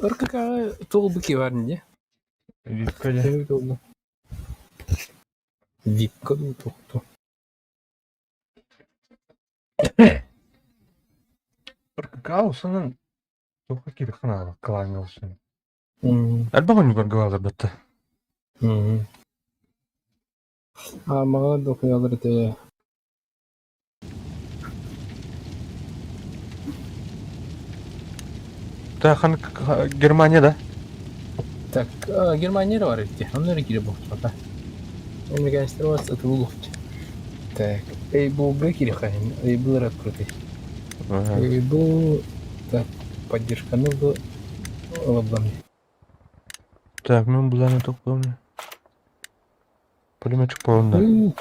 ыркыкага толбуки бар не? Випка же. Демек толду. Випка толду. Какао санан. Только кир ханала кланялся. Мгм. Альбагон не баргала бетта. Мгм. А мага да окуялар те. Та хан Германияда. Так, Германия бар эти. Аннары кире бохта. Американецтер вас атылуфт. Так, бу бекири хайн. Бу раскрутый. Бу так поддержка ну лабами. Так, ну буланы топлауны. Пулеметчик полный.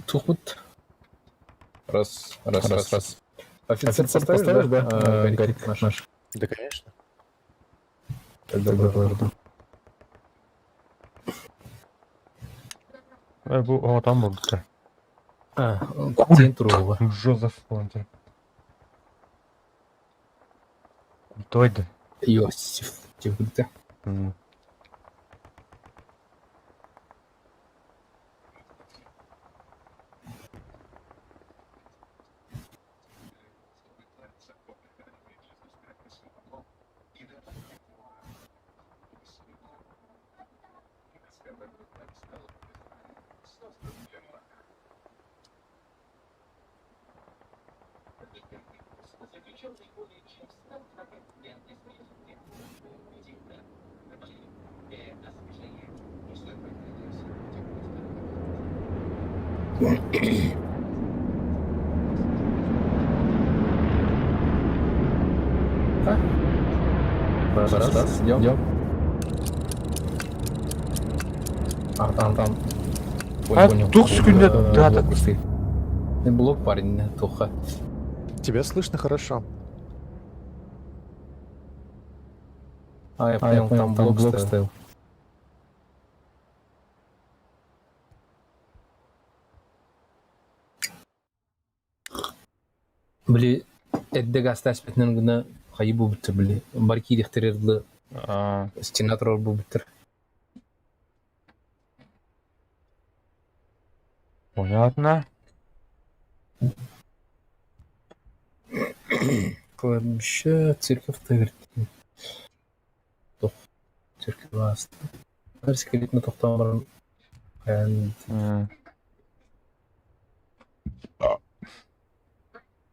Тухут. Раз. Офицер поставишь, да? Гарик наш. Да, конечно. Тогда ладно. Bu o adam buldu. Сен турова. Жозеф Фонтер. Тойды. Йосиф. Тегүлтэ. Раз. Идем. Там. Понял. 9 секунд дата. Блок парень, туха. Тебя слышно хорошо. Я понял, там блок стоял. Бли, эддег астаспетнен гына хайы бу биттер бли. Барки дихтерерлы стена турар бу биттер. Понятно. Кладбище, церковь тегерт. Тох, церковь ласт. Her секретно тохтамарын.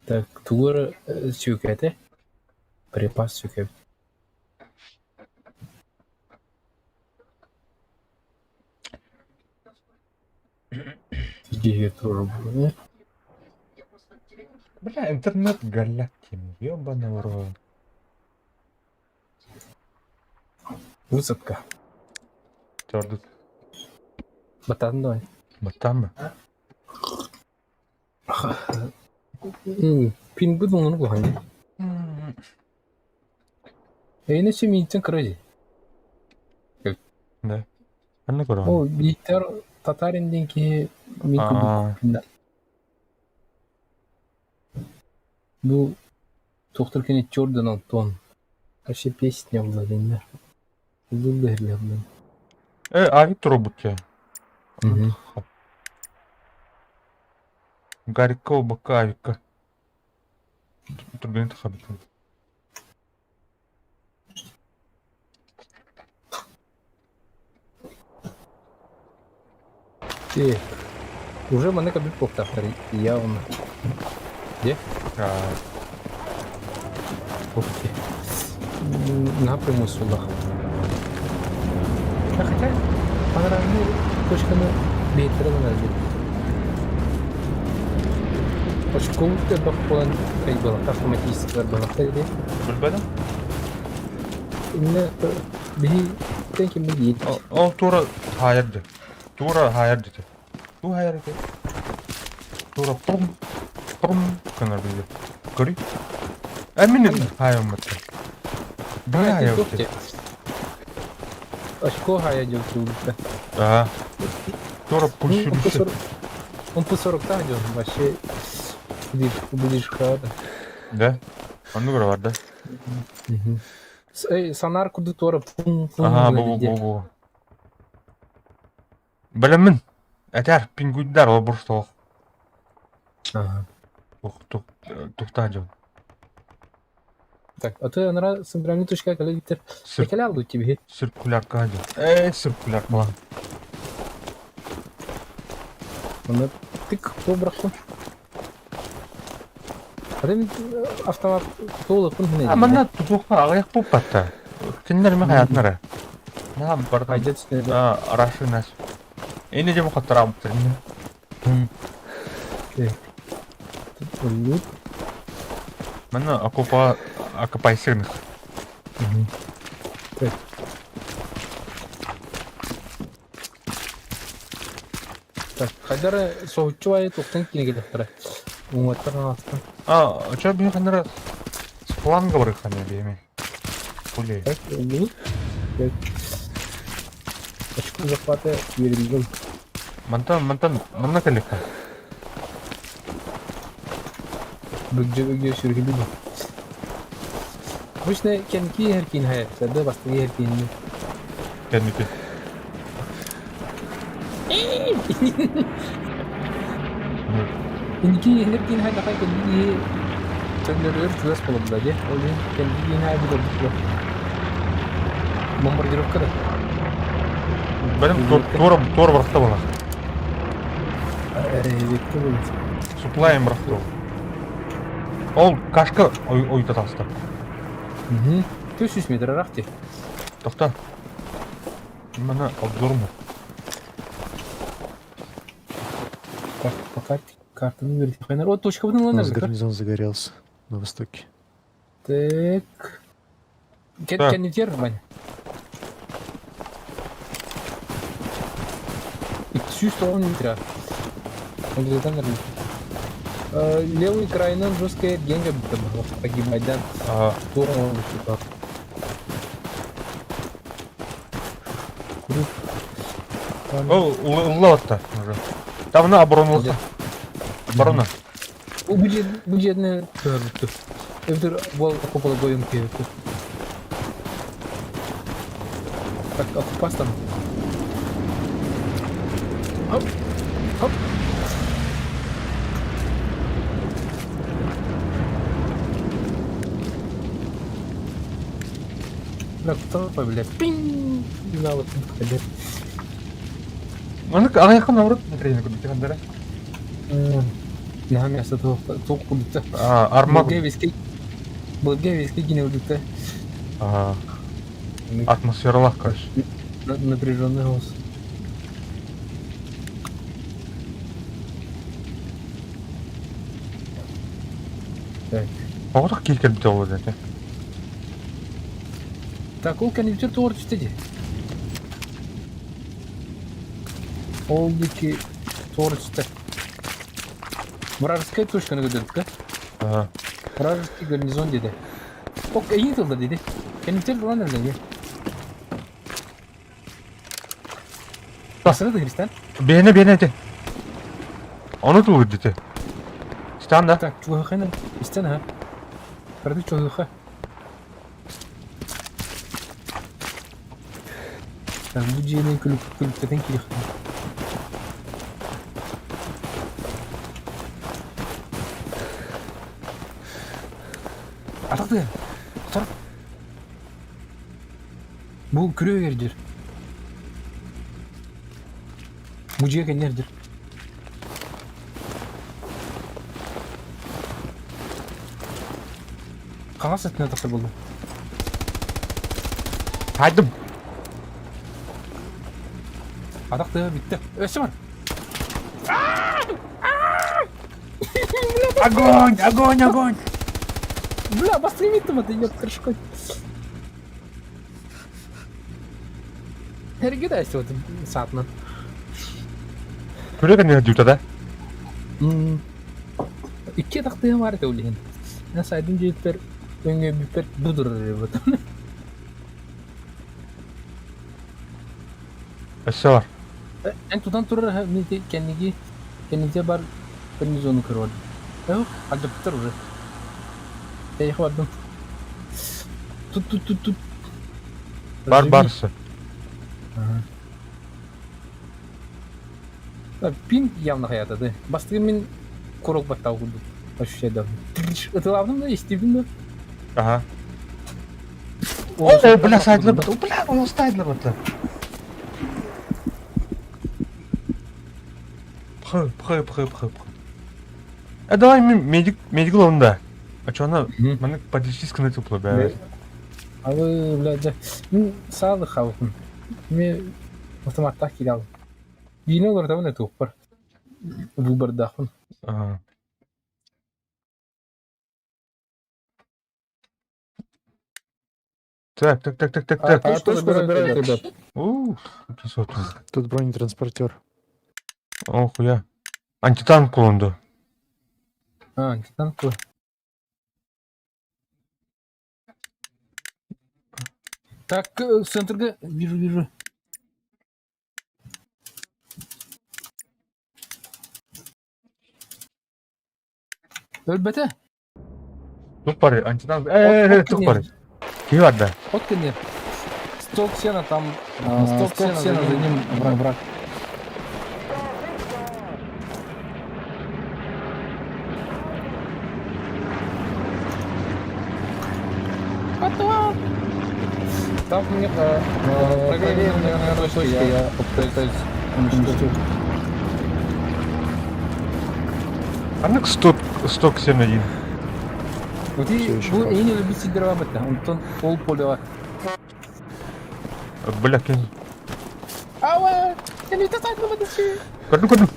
Так, тугар сүйкәте. Припас сүйкәт. Тигеге турар бу. Бля, интернет галактин. Ёбаный в рот. Высадка. Тёрдут. Батан давай. Батамы. Пин будун onu koyayım. Ne şey mintin kırıcı. Да. Anne koran. O bilgisayar Tatar'ın ki mintin. Bu Доктор Кеннет Джордан Антон. Вообще песня владения. Вылезли. Авит роботе. Угу. Гарика Бакавика. Турбинет хабит. Уже мене кабель повтори. Явно. Где? Ух ты. Напрямую сюда. Хотя, панорамный точканы бейтері ғана жүр. Очколукты бақ болан кай балақ, автоматический балақтар де. Білбәдім? Инне бейі тәнкен бейі еді. Ол тура хайырды. Тура хайырды. Ту хайырды. Тура пұрым. Пұрым. Канар бейді. Көрі? Әмінен хайырматты. Бая хайырды. Очко хая делает. Да. Тура пульсирующий. Он по 40 там идет, вообще будешь хада. Да? Он ну var да? Санар курдук туора пун Ага, bu. Bilemin. Eter pingüinler o bursta. Тухтажу. Так, а ты, наверное, собрали тушка, когда ты накалял до тебе. Циркуляр кажу. Циркуляр была. Она тык побраху. А ты автомат толы пун не. Мана тухта аяк попатта. Киндер ми хаятнары. Нам бардам. Пойдет сюда. Арашынас. Эне же мухаттарам тирне. Лут. Мана окупайсырных. Так. Так, хайдары соучуай тоқтан кенеге дақтары. Оңаттарынан астан. Чо би хандара планга бар хане биме. Пуле. Так, лут. Так. Очку захвата верилгін. Мана келека. Бүгжі сүргілі бұл. Бұшны кенки еркин хайыр. Сәді басты еркин. Кенники. Кенки еркин хайыр дақай кенки сөндірір түгес болып да де. Ол мен кенки хайыр бұл бұл. Бомбардировка да. Benim Tor bıraktı bana. Bekle бұл. Supply'ım bıraktı o. Ol kaşkı oyuta tastı. 400 метр арақ те. Toxta. Bana обзор mu? Так, пока картаны верить. Хайнар, вот точка бұдың У нас ланар. гарнизон загорелся на востоке. Так. Так. Кеннитер, Ваня. 210 метра. Левый крайнан жесткая генга погибать, да? Здорово. О, лота уже. Там на оборону. Оборона. Бюджетная. Это был окупал боем к. Так, окупас там. Хоп. Хоп. Так, кто, блядь? Пинг! На вот ходит. Ана якын авырып тренинг күрдүк кандара. Нахам яса тоқ күрдүк. Армаг. Бөлге веске кине күрдүк. Атмосфералак каш. Напряженный голос. Так. Багыт келкен бите болду экен. Так, ол кәнебітер тоғыр түстеді. Ол деке тоғыр түсті. Вражеская точканы көдірдік, ка? Вражеский гарнизон деді. Ок, ең тылды деді. Кәнебітер тұрған әрден, Басырады, Христиан? Бені де. Оны туғы деді. Стан да? Так, чуғықы әнен. Христиан, ха? Карды чуғықы. Так, bu ciğerin kulüpten kiri. Ataktı. Atar. Bu kürüye geldir. Bu ciğe gelirdir. Kağa satına takır buldu. Haydım. Ataktı bitti. Ösü var. Огонь! Бля, быстрее видно, это идет крышкой. Hergedaysa вот saatini. Күреген не дюта да? Ikki taqtığım var devleyin. Ben saydım cihitler öngö büper budur bu. Эссе бар. En tutan turur ne kendine bar garnizonu kırıyordu. Yok, acıktır orası. Teyh vardım. Тут. Бар Живи. барысы. Ага. Пин явно хаята, да. Бастығы мен курок баттау күлді. Ощущайда. Ытылавдым да, естебім да. Ага. О, бля, сайдлер бата. Бля, он сайдлер бата. Пхай. А давай медик лонда. А чё она? Маны подлечись на тепло, бля. А вы, блядь, да. Мен сағылы қауқын. Мен автоматтақ келе алдым. Бейіне оларда мұны туып бар. Выбордақын. Ага. Так. Точно забираю, ребят. Красота. Тут бронетранспортер. Ох, я. Антитанк лонда. Титан кой. Так, центрга. Вижу. Өлбәтә. Тук пары, антитанк. Тук пары. Кем var da? Вот конец. Сток сена там. Сток сена, за ним враг. Там мне проверенная точка, я попытаюсь уничтожить. Анак сток сен один. Вот Всё и ещё bu как. en iyi bir sidir var bette. Ondan ol poli var. Бля, кен. Ава! Я не тасайdım şey. Каду.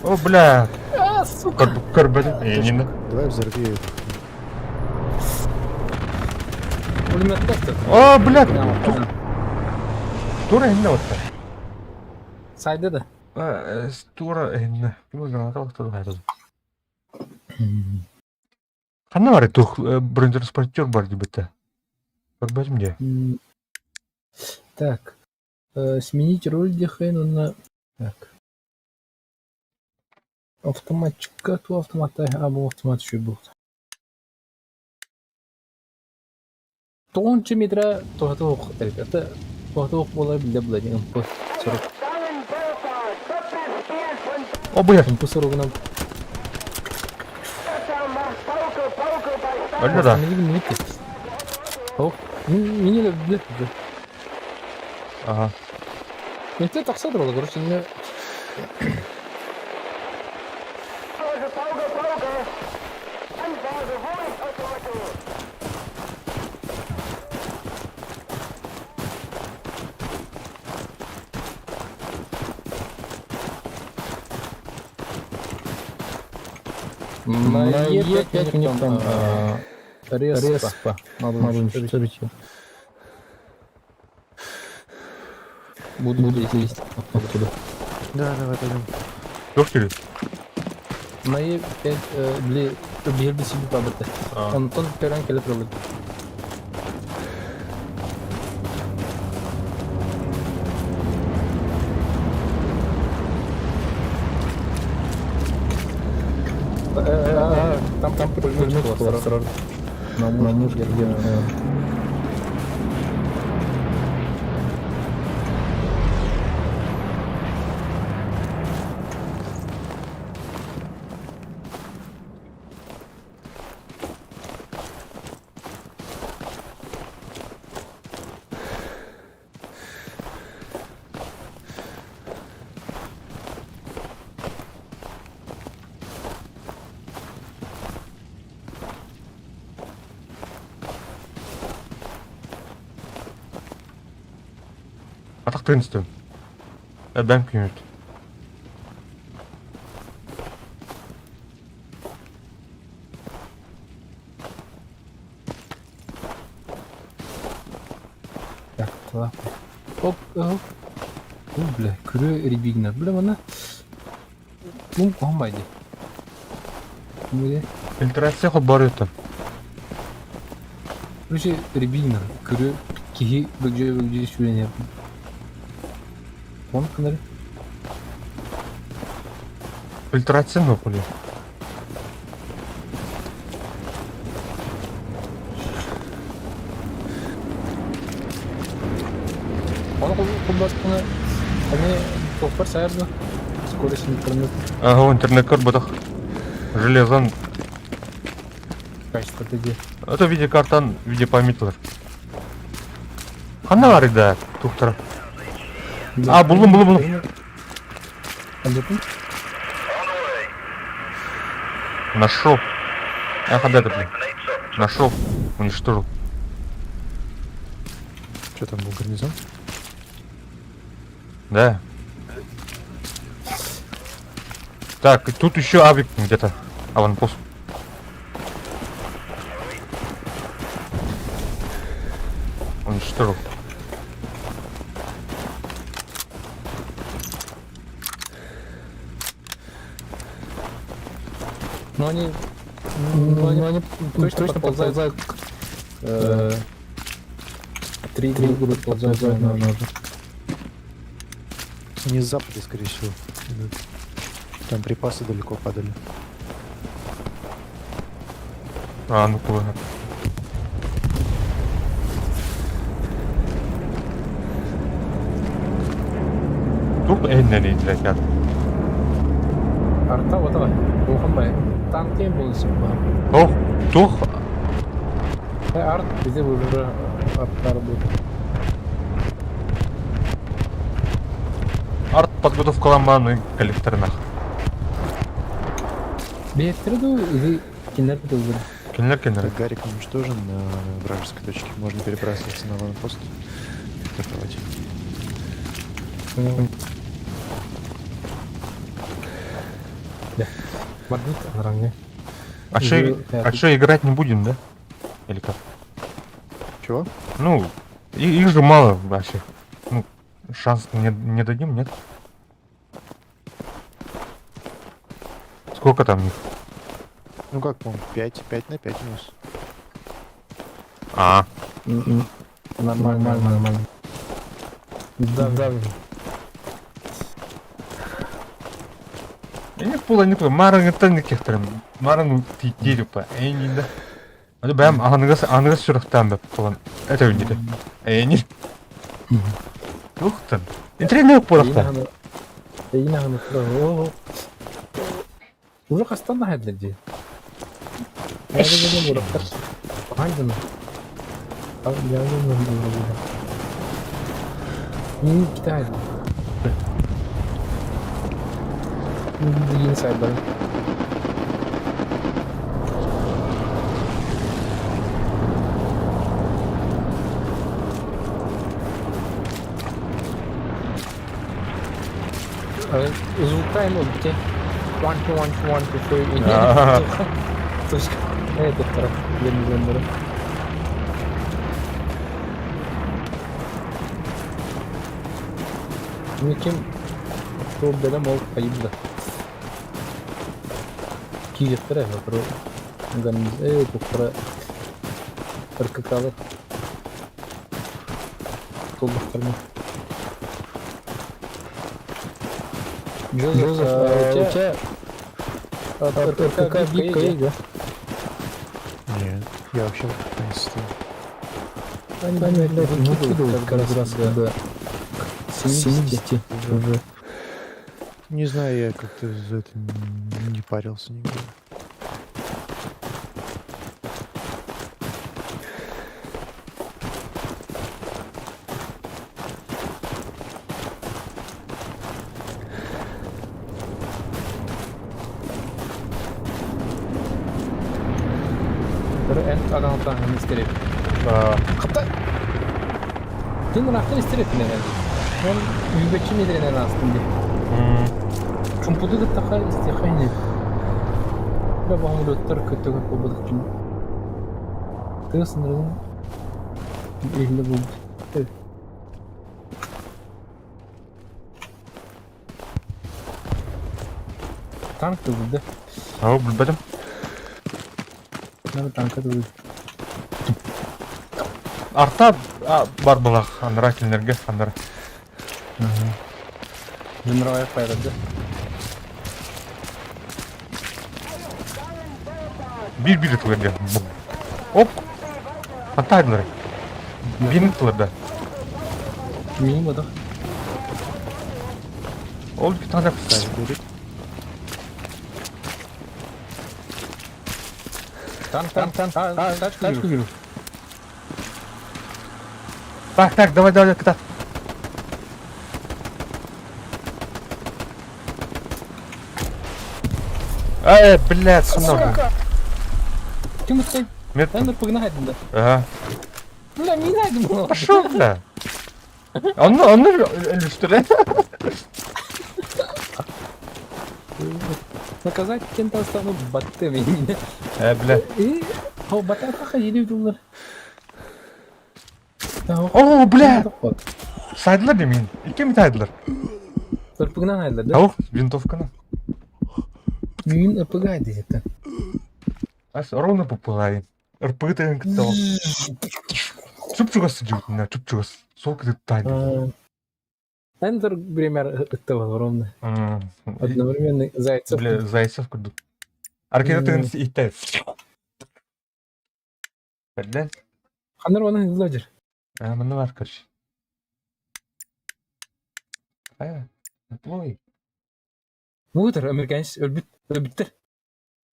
О, бля. Сука! Карбада. Не. Давай взорви их. Пулемет тестер. О, бля. Тура инне вот. Saydı da. Тура инне. Ким граната вақтады қайтады. Қандай бар тух бронетранспортер бар деп бітті. Көрбәдім де. Так. Сменить роль Дехейну на... Так. Автоматчикка, ту автоматта. Бұл автомат еще был. 9 метра тоғаты оқ. Ребята, тоғаты оқ болай білді бұлай. МП 40. О, бля. МП 40-ынан. Öyle da. Ne bileyim ne kız. Oh. Mini de bildi. Ага. Это так содрало, короче, не... На Е5 у них там респа. Надо уничтожить ее. Буду здесь лезть оттуда. Да, давай пойдем. Yok geliyor. На Е5 bir bir silip alırdı. Ondan gören kelip alırdı. Там пулемет был сразу. На мушке где. Атақтайын істеу. Бәм күймет. Так, ладно. Оп. О, бля, күрі ребигнер. Бля, мана. Мұм қоғамайды. Фильтрация қол бар өтті. Короче, ребигнер. Күрі кихи бөкже шүрен ерді. Он кынары? Фильтрация не қойы. кулбасканы. Они топор саярды. Скорость интернет. Ага, интернет батах. Железан. Качество где. Это видеокартан, видеопамятлар. Қана бар еді туқтар. А, бұлым. Нашел. А, когда это, блин? Нашел. Уничтожил. Что там был гарнизон? Да. Так, и тут еще авик где-то. Аванпост. Уничтожил. Но они точно подползают. Три будут ползать на ножи. Они с запада, скорее всего, идут. Там припасы далеко падали. А, ну-ка, ладно. Туп эннери летят. Арта вот давай. Охан бай. Танки болсын ба. Ох, тух. Арт бізде уже арттар будет. Арт подготовкаланманы коллекторнах. Бейттірді или кинер бітілді? Кенлер. Так, Гарик уничтожен на вражеской точке. Можно перебрасываться на аванпост. Атаковать. Да. Мордит ранее. А что, играть не будем, да? Или как? Чего? Ну, их же мало вообще. Ну, шанс не дадим, нет? Сколько там их? Ну как, по-моему, 5 на 5 у нас. А, Нормально. Да. не понял, маран тенниких там, маран тирупа, не да. А бәм аңгыз сұрықтан бәп қолан. Это өнеді. Не. Уқтан. Интернет порақта. Йнағаны тұры. Уже қастан да әділді. Әділден ұрақтар. Қайдың? Ал яғын өңді. Не китайды. Yeni sayıları. Звукаем где 1, 2, 3. То есть этот тарaf yeni. Kim problem ol kayıplı. Киевтер про ганзэ про аркакалы толбахтарны. Джозеф, у тебя какая бибка есть, да? Нет, я вообще не стою. Они выкидывают как раз до 70 уже. Не знаю, я как-то за это не парился никогда. Адамдан не істерек. Қапта! Сен рақтан істерек не әлде? Мен үйбетші медіренен астынды. Компуды да такая истихайник. Я вам доктор көтөгө побудук жин. Ты сындырдың. Эле болду. Танк да. а білбедім. Надо танка да. Арта бар бұлақ, андыра келінерге, андыра. Жынрауя пайдады. Bir tıklardı. Hop. Hatta aydılar. Bir tıklardı. Мимо, да? Ол bir tane Ставить будет. Танк. Тачку беру. Так, давай, куда? Блядь, сынок. Кем стой? Мет. Надо погнать, да. Ага. Бля, не надо. Пошел, бля. Он что ли? Наказать кем-то стану баттами. Бля. И... О, баттами ходили вдоль. О, бля. Saydılar demin. İki mi saydılar? Pıgnan hayırlar da. Tavuk, винтовканы. Mühün pıgay diyecekten. Аж ровно попугаи. РПТН кітті. Чуп-чугасы жігіт, мына чуп-чугасы. Сол кітті тайды. Эндер, пример, это ровно. Одновременно Зайцев. Бля, Зайцев күрдік. Аркетатын иттайып. Бәлден. Ханыр оның лодер. Мына бар, короче. Плой. Мутер, американец, өлбіттір.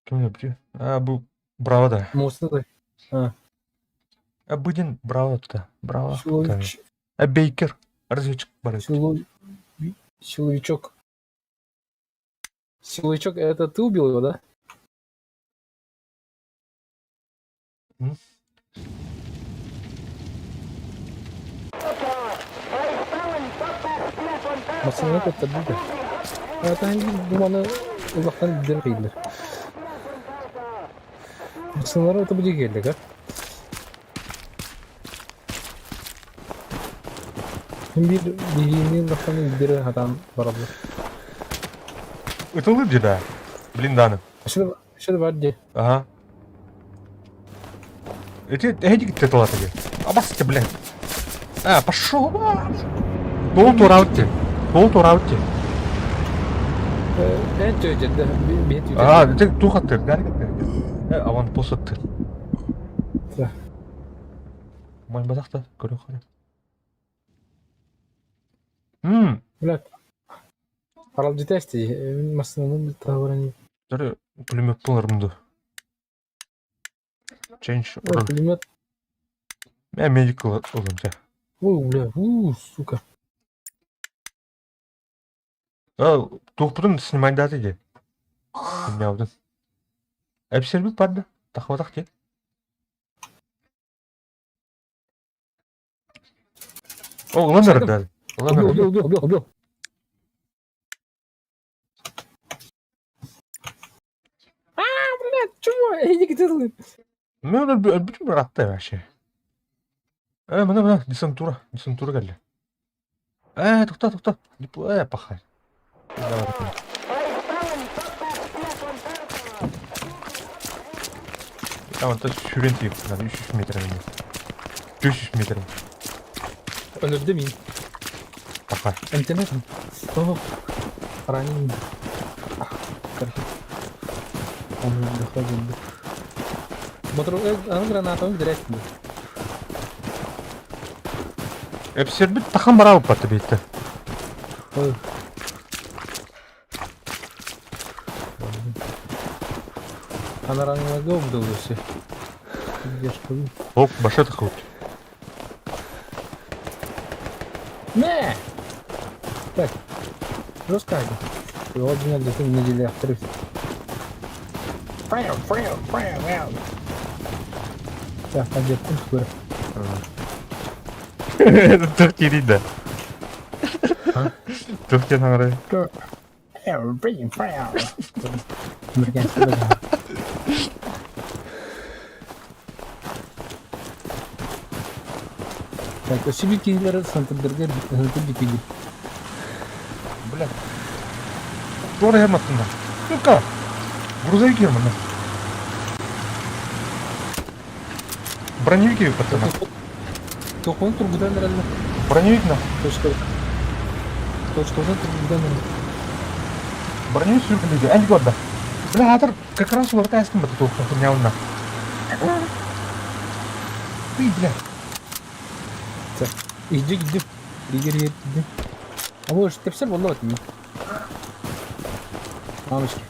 Кім өлбіті? Бұл Браво да. Мосы да. Будин Браво тута. Браво. Силович. Бейкер. Разведчик бар. Силовичок. Силовичок, это ты убил его, да? Масаны көттір дейді. Это они думаны ұзақтан дер қейділер. Масынлары өті бүде келдік, Bir dihinin lafının biri adam var abla. Itılır cida. Blindanı. Şurada var diye. Ага. Эти gitti талатыгы. Абасты, блядь. Пошел. Дол тураутти. En çözeceğinde bir et Тек тухаттыр, гаргаттыр. Аван посаттыр. Майбадақта, көрі қарай. Блядь. Арал жетесті. Масынының bir tavırını. Жары, пулемет болар мұнды. Change. Пулемет. Мен медикал олым, жа. Ой, бля, сука. Туғпырын снимайда дейді. Білмеудың. Әпсербі барды. Тақвадақ де. О, ұландар дәді. Убил. Блядь, чего? Иди к тебе. Мен bütün bir attı вообще. Мына, десантура geldi. Тоқта. Пахай. Тамам, шүрен тиіп, 300 метр емес. 500 метр. Öldürdü miyim? Пахай. İnternetim. Oh. Ранен. Он доходил. Аны гранатаны директ. Әпсербі тақам бара болып баты бейті. Ой. Она ранена голубь все. Где ж вы? Оп, баша тақауд. Не! Так. Рассказывай. Вот меня для тебя недели авторы. Так, а где пункт скоро? Тұқ керейді. Тұқ кен аңырай. Так, себе киллеры Сантандерге дикиди. Бля. Doğru yapmadın da. Yok. Грузовик girme lan. Броневик gibi пацана. Тохон турбудан нереле? Броневик на. Точка. Точкадан турбудан нереле? Броневик сürgülüydü. En orada. Бля, атыр как раз orada eskим batı tohum turnyavına. Uy, бля. Так, иди. Ligeri yetti. Ama şu tepsir vallahi atayım. Mamışki.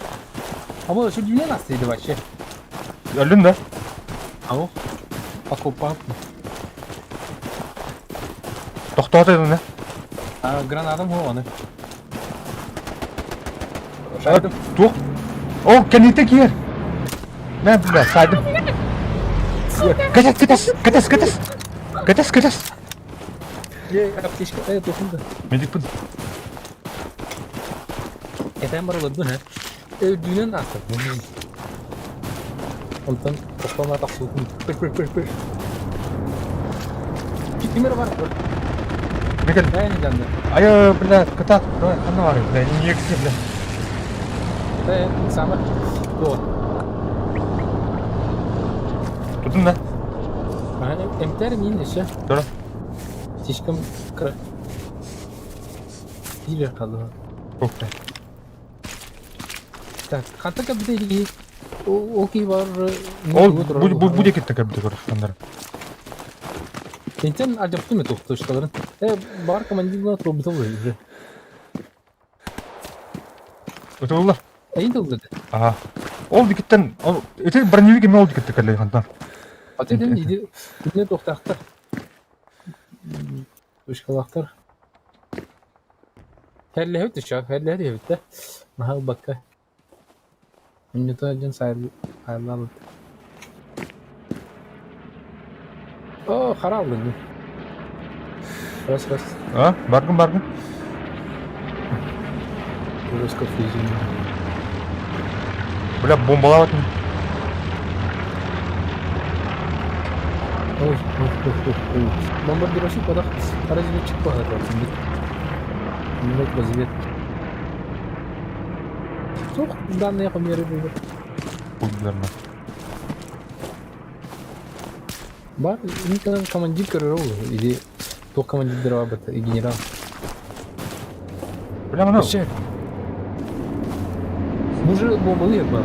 Ama şu dünya nasılydı başı? Öldün de. Ama Akopa. Doktor dedin ne? Granadım o onu. Saydım. Dur. Oh kendine yer. Ne bileyim saydım. Kaças. Ye apteşka dokundu. Medik bu. Efendim var oldu ne? Dünya nasıl? Ondan toplama da soğukun. Pır. Kimler var? Ne geldi? Ben ne canlı? Ayo bля, kata. Ne var ya? Niye kısım bля? Sama. Doğru. Tutun ne? Emter miyim işe? Dur. Tişkim kırık. Bir kaldı. Çok da. Так, хантака бидеги окей бар. Ол bu декет текер бите көрүшкөндөр. Тентен ажаптı mı тоқтошкаларын? Бар командирна робот oluyor. Өтөбүлөр. Эйнде oldu. Ага. Ол декеттен, ол эте броневик эме ол декет текерлей хантан. Атеден иди не тоқтақтар. Toşkalaklar. Helle hüttü şaf, helle de hüttü. Mahal bakka. Minneto ajın sayırlı. Oo, harap oldu. Раз. А, баргын. Burası kafayıcı. Бля, бомбалап атын. Ой. Бомбардировщик подах. Разведчик погадался. Минут развед. Çok данные померы были. Пулдерна. Бар, никогда командир КРО или то командир робота и генерал. Бля, мына. Вообще. Мужик бомбалы я был.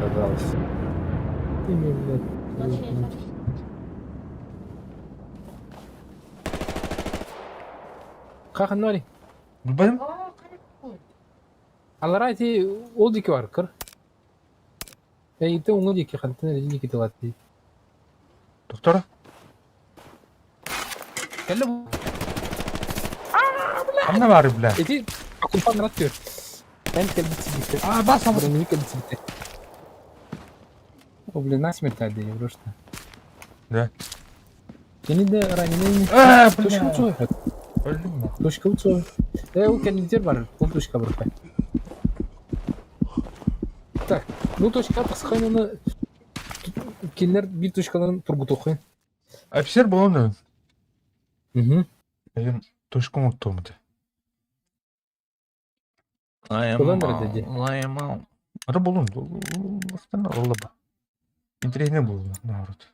Пожалуйста. Как нори? Bilбейм. Аларайти ол дике бар кыр. Ите оңы дике хантын дике кетелати. Доктор. Келе Hamna var bля. Ити акумпан ратıyor. Ben келбити дике. Бас Burada ne келбити дике. О, блин, насмерть надо, я просто. Да. Seni de раненый. Точка Бля. уцой. Öldüm mü? Точка уцой. У кондитер бар. Бұл точка бар. Так, ну точка пасхананы кинер bir точкаларын тургут окуйын. Офицер болон. Угу. Эген точку уnuttум де. Кулан dedi. Лаймал. Ара болон. Остана олаба. Интересне болду, наоборот.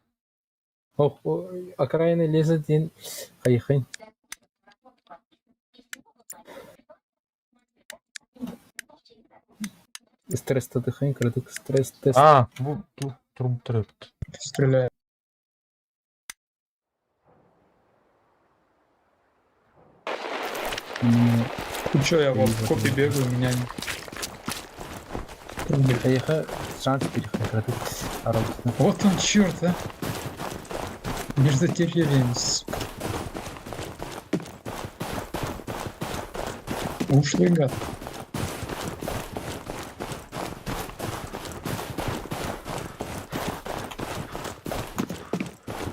Ох, окраины лезет ден кайхын. Стресс тадыхын, кырдык стресс тест. А, bu durum tarafı. Стреляю. Ну чё, я в копе бегаю, меня Кайха шанс перехай, кырдык. Аралысына. Вот он, черт, а! Между деревьями, сука. Ушлый гад.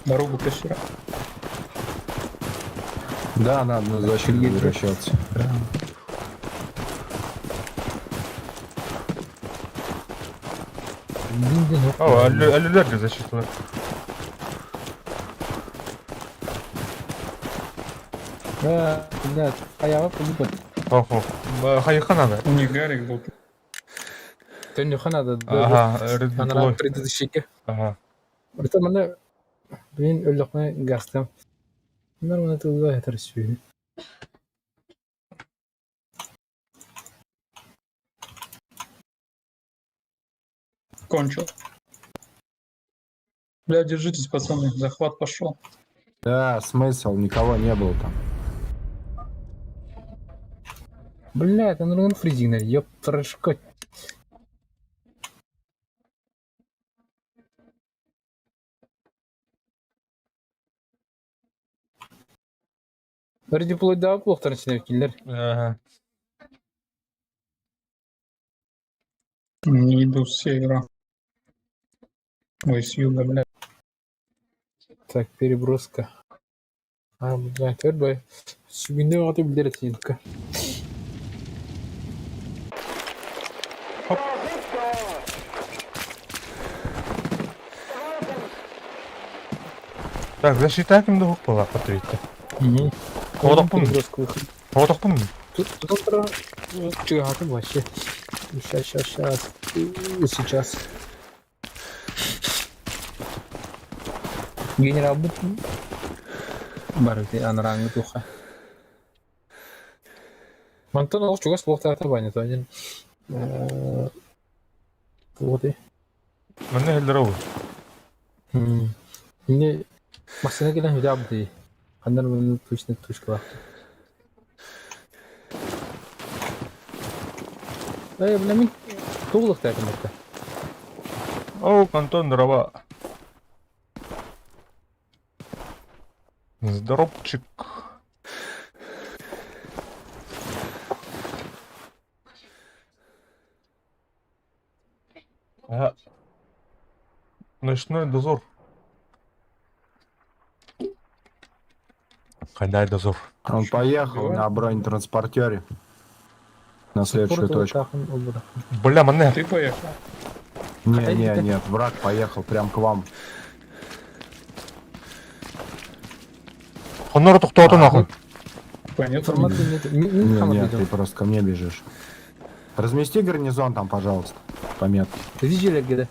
Дорогу кассира. Да, надо на защиту возвращаться. Биндин yok. Aa, ölüler de zaşıtlar. Блядь, ayağı kulübet. Хо. Hayıkan abi. У них Гарик был. Тön yoxanadı. Aha, Ana Red предыдущий. Aha. Orta bana ben öllükme gastam. Bunlar bana tılga yeter istiyor. Кончил. Бля, держитесь, пацаны, захват пошел. Да, смысл, никого не было там. Бля, это нужен фризинг, ёп, трошко. Бір диплойдағы блоктар ішіне келдер. Не иду с севера. Ой, с юга, бля. Так, переброска. А, бля, төрбай. Сүгінде оғаты білдер етсенді. Так, засчитай кімді хук бола, қатырейті. Оғдақпын. Переброска выход. Оғдақпын. Тут утро чигаты вообще. Сейчас. Сейчас. Генерал бут. Барыты анраңы туха. Мантон ол чугас блоктарда банет один. Вот и. Мәнне хелдер оғы. Мне машина келен хүлі абды. Қандар мені точно точка бақты. Бля, мен тоғылықты әкімдікті. Оу, Антон, дрова. Здоровчик. Ага. Ночной дозор. Қандай дозор? Он поехал на бронетранспортере. На следующую точку. Бля, мәнне. Ты поехал. Нет, враг поехал прям к вам. Қоннары тұқты нахуй. Понятно. Нет, ты просто ко мне бежишь. Размести гарнизон там, пожалуйста. Пометки. Видели, да?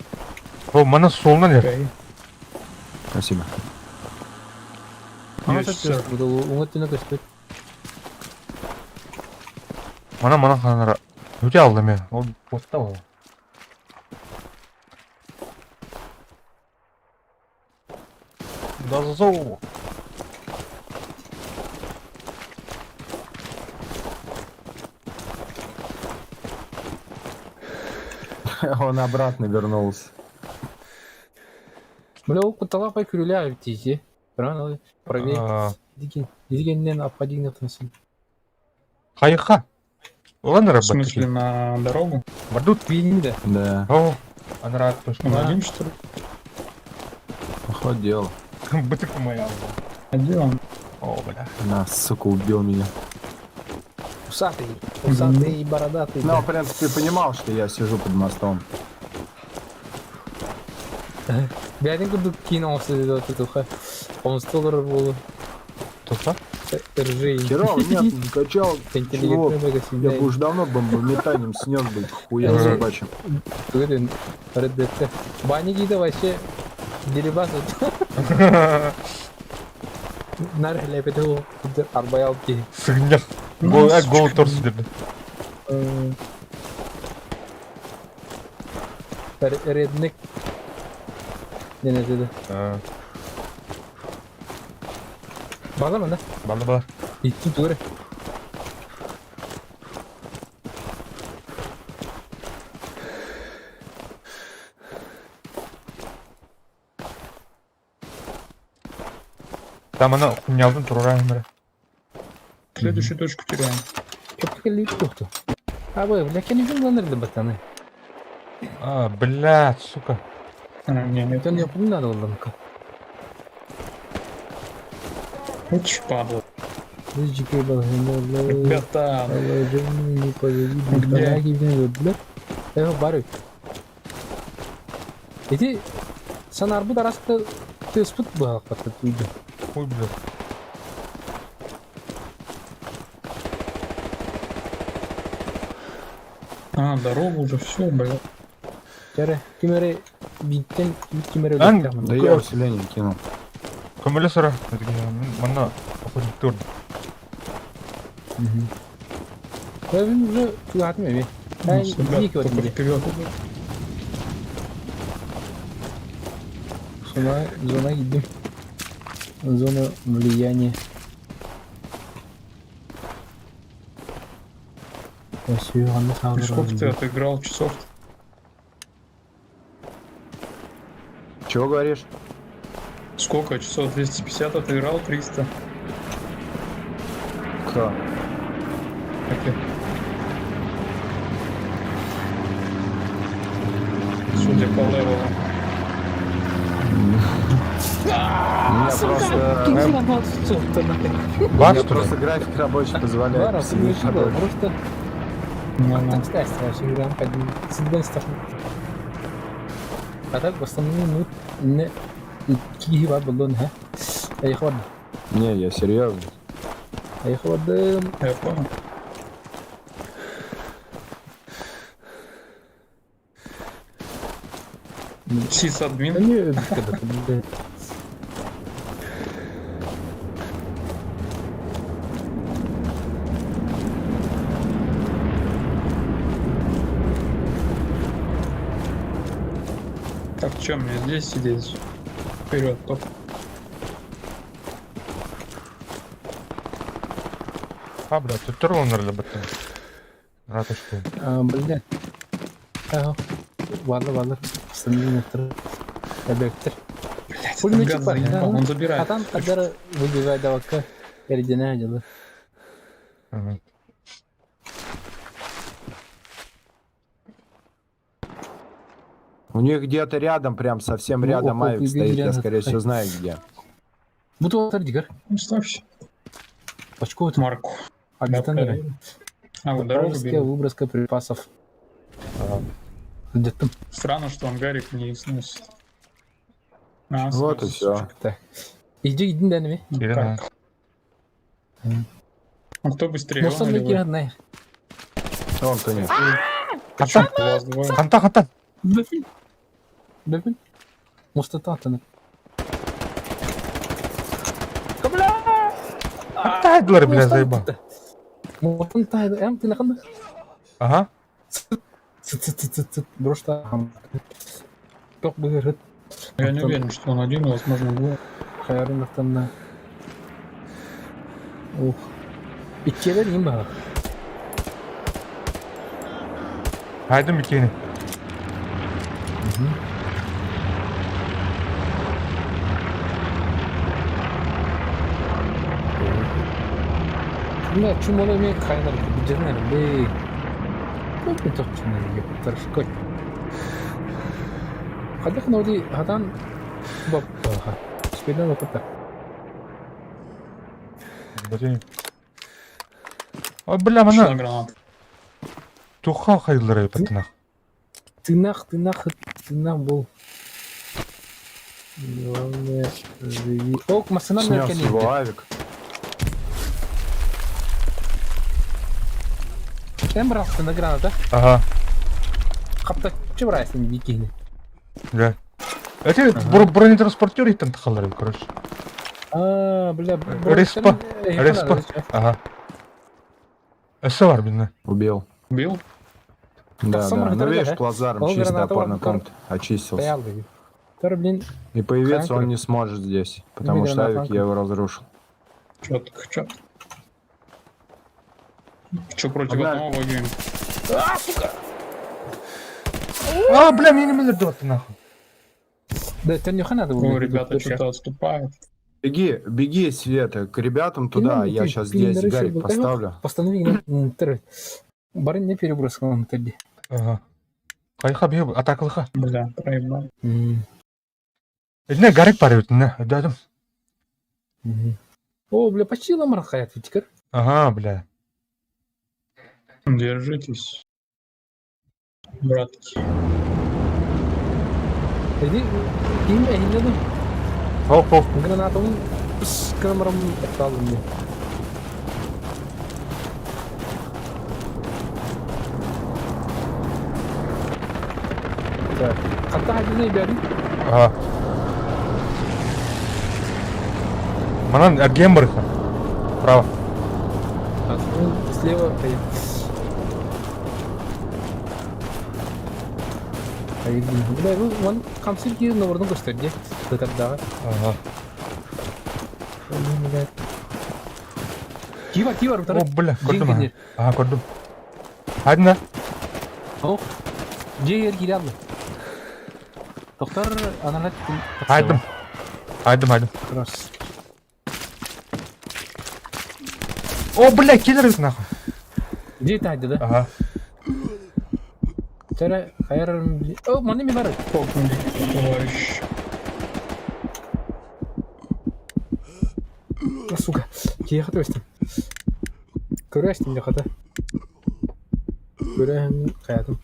О, мәнне солынан ер. Окей. Спасибо. Yes, sir. Мана қанара. Өте алды мен. Ол ботта ол. Дозор. Он обратно вернулся. Бля, ол құттала пай күрілі әбі тейзе. Біран ой, правей. Дегеннен ападигнет тынсын. Қайыққа. Оған В рабат. смысле, на дорогу? Бардут. Бейінді. Да, О, анара точно. Он один, что ли? поход дело. Бытыка моя. Один. О, бля. На, сука, убил меня. Усатый и бородатый. Ну, в принципе, понимал, что я сижу под мостом. Бәдің күрдік кейін аусы деді өті тұқа. Қомысты олар болу. Тұтса? Ржей. Херово, нет, не качал. Чего? Я бы уж давно бомбометанием снес бы хуя собачьим. Көрін, реддетті. Бани кейді вообще деребас өті. Нар ләпеті ол. Арбай алып кей. Сығынjak. Гол торсы деді. Редник. Нені деді. Бала мында? Балы. Иттің туыры. Там ана хуйнялдың тұрырайын бірі. Следующую точку теряем. Көпті келі өтті. Абай, бля, кені жұмланырды батаны. А, блядь, сука. Не, это не. Не надо олданка. Вот шпадло. Рыжикай балғында. Ребята, Не позови. Где? Бары. Эти санарбы дарасты ты спут был как-то туйды. Хуй, блядь. дорогу уже все, блядь. Кәрі, кемері биттен кемері Ан- өттіғамын. Да я усиление кинул. Көмілі сұра. Мана охотник тұрды. Я уже тюгатым әбе. Ну, ребят, Екі только өтінде. вперед. Зона гидим. Зона влияния. Сколько ты отыграл часов? Чего говоришь? Сколько часов? 250 отыграл, 300. Кто? Окей. Судя по левелу. У меня Бац туда. просто график рабочий позволяет Lara, посидеть sini подольше. просто так сказать, играем один сидбен стахну. А так в основном не киева баллон, ха? Ай ход. Не, я серьезно. Ай ход. Я понял. Сисадмин. Не, когда ты. Так, что мне здесь сидеть? Вперед, топ. А, блядь, тут тронерли бітті. Ратушку. Блин. Ага. Валла. Сандинатор. Объектор. Блять, Пулеметчик гад бар, заебал, да? он забирает. А там когда выбивает давака, эрдина дела. Ага. У них где-то рядом, прям совсем Ну, рядом около Авик стоит, я рядом. скорее всего знаю где. Буту дигар. Ну, ставься. Очко Марку. Агитанера. А, вот дорогу Вражеская беру. выброска припасов. Ага. Где-то. Странно, что ангарик не сносит. А, Вот и сносит. все. Так. Иди денег. Ирина. Так. А кто быстрее? Ну, он сам или не вы? знаю. Он-то нет. Почему у вас двое? Хантан. Бэфин. Мустататана. Хантайдлер, бля, заебал. Мустатайда. Ты нахуй? Ага. Брошта. Ток бегает. Я не уверен, что он один, возможно, двое. Хайрын аттанна. Ух. Иккелер ним бар. Haydi ikini. Шунда чумалы мен кайнар биженер бе. Көп ток чумалы гептер шкой. Хадах ноди хадан бап ха. Спедан опыта. Бәтен. Ой, бля, Что мана. гранат? Туха хайдлер епетнах. Тынах был. Ок, масына Снес меркен его еді. Авик. Сен бұрақсы на граната. Ага. Қапта че бұрайсың дикейні. Да. Эти бронетранспортер еттен тахалар, короче. Бля. Респа. Ага. Эссе бар бізне. Убил. Убил? Да, самом да. Ну деле, видишь, да? плацдарм Он чистый гранату опорный вам пункт. Очистился. Стоял, блин. Тор, блин. И появиться Хантер. он не сможет здесь, потому что гранату Авик я его разрушил. Чётко. Чё против Одна- одного воюем? А, бля, мне не милердот, нахуй. Да, это не надо было. О, ребята что-то отступают. Беги, Света, к ребятам туда, я сейчас здесь Гарик поставлю. Постанови на Барин не перебросил он тогда. Ага. Кайха бью, атакылха. Бля, проебал. Не, гарик парют, не, дадым. О, бля, почти ломар хаят, витикар. Ага, бля. Держитесь. Братки. Jadi, ini akhirnya tuh Хоп. granatą с камером отправлены. Так, как-то один не бери. Ага. Манан, гембрыха. Право. Слева. Бля, он камсырки новорну gösterdi. Кытардағы. Ага. Кива О, бля, көрдім. Жеңгендер. Ага, көрдім. Хайдың да. О, жегер кирамды. Тоқтар аналат. Хайдым. Хайдым. Крас. О, бля, келер бит нахуй. Где тайды да? Ага. Тәрі қайырым... О, маны мен бары. Полковник, товарищ. Сука, кие қаты өстім. Көрі әштім де қаты. Көрі қаятым.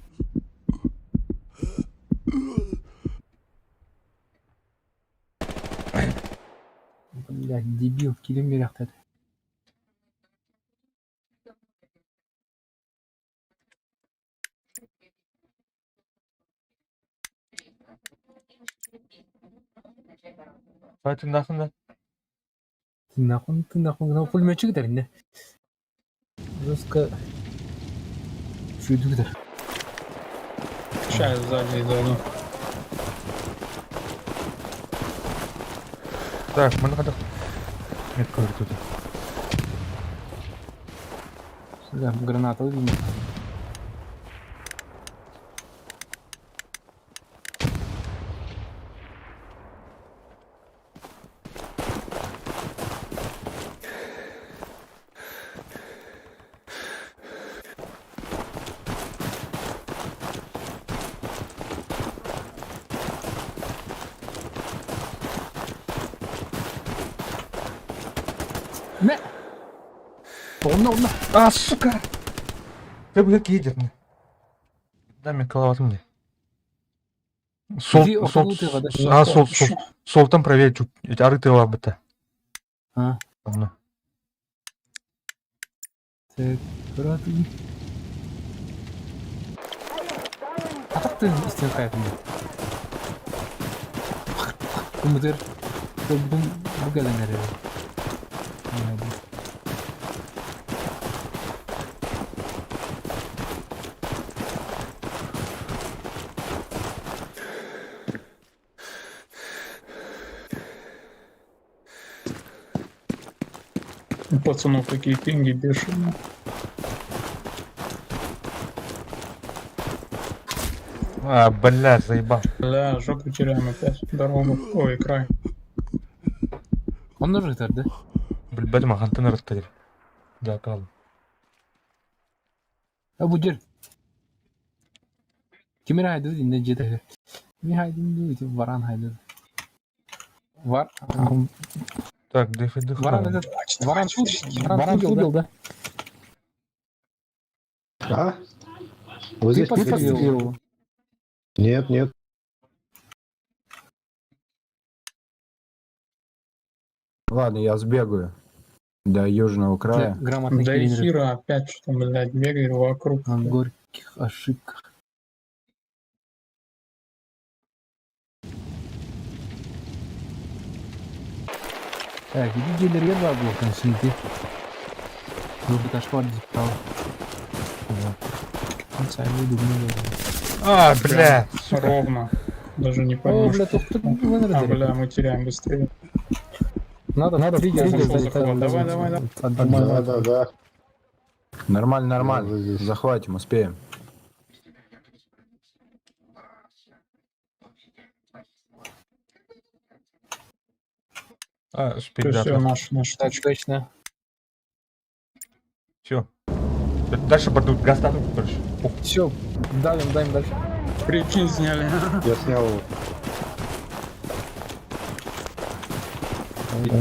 Бля, дебил, келем бері ақтады. Хайдың нахында. Нахуй, ну пулеметчик дер не. Жестко. Шуйдук дер. Сейчас сзади иду. Так, mana kadar? Нет, көрді тут. Да, граната видно. Не! Онна. А, сука! Ты бы как едет мне. Дай мне коловатым мне. Иди около тыга, да? А, сол там проверь, чуть. Ары ты лабыта. А, Ладно. так, брат. А так ты истин қаятын. Кумдыр. Bu gelenler eve. У пацанов такие пинги бешеные. А, бля, заебал. Бля, жопу теряем опять. Дорогу. Ой, край. Он тоже это, да? Bilmedim akantın arıttadır. Daha kalın. Abu Jir. Kimin haydı dinle cede. Mi haydı dinle varan haydı. Var. Так, дефиды Varan храм. это. Varan тут yolda. А? Вот здесь Ты подстрелил. Нет. Ладно, я сбегаю до южного края. Грамотный Да и киллер. Хира опять что-то, блядь, бегает вокруг. О горьких ошибках. Так, иди дилерге бар блоктан şimdi. Burada taş var dip kal. Sen ne думаешь? А, бля, сука. Ровно. Даже не О, поймешь. бля, тут А, бля, мы теряем быстрее. Надо триггер Пошел залетать. захват. Давай. Да. Нормально. Вот здесь. Захватим, успеем. А, Все, спиддата. наш. Так, точно. Все. Дальше пойдут гастату, короче. Все, давим дальше. Прикинь, сняли. Я снял его.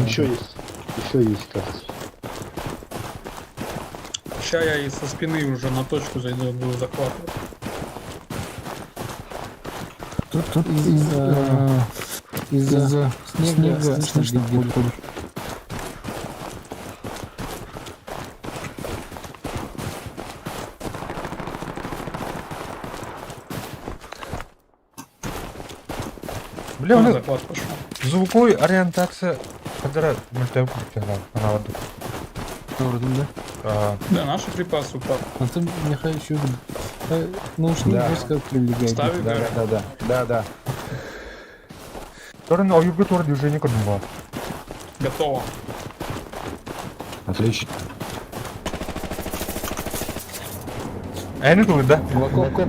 Еще есть, кажется. Сейчас я и со спины уже на точку зайду, буду захватывать. Тут из-за снега слышно, где ходишь. Бля, у него Захват пошел. звуковой ориентация. Когда мультяк она вот. Doğru değil mi? А, Да, наши припасы упали. Nasıl nehir şu Наушник Да. пускай прилегает. Ставь Да, вверх. да, да, да, да. Второй на юге тоже движение курдым бар. Готово. Отлично. Әйні кылды, да? Справа.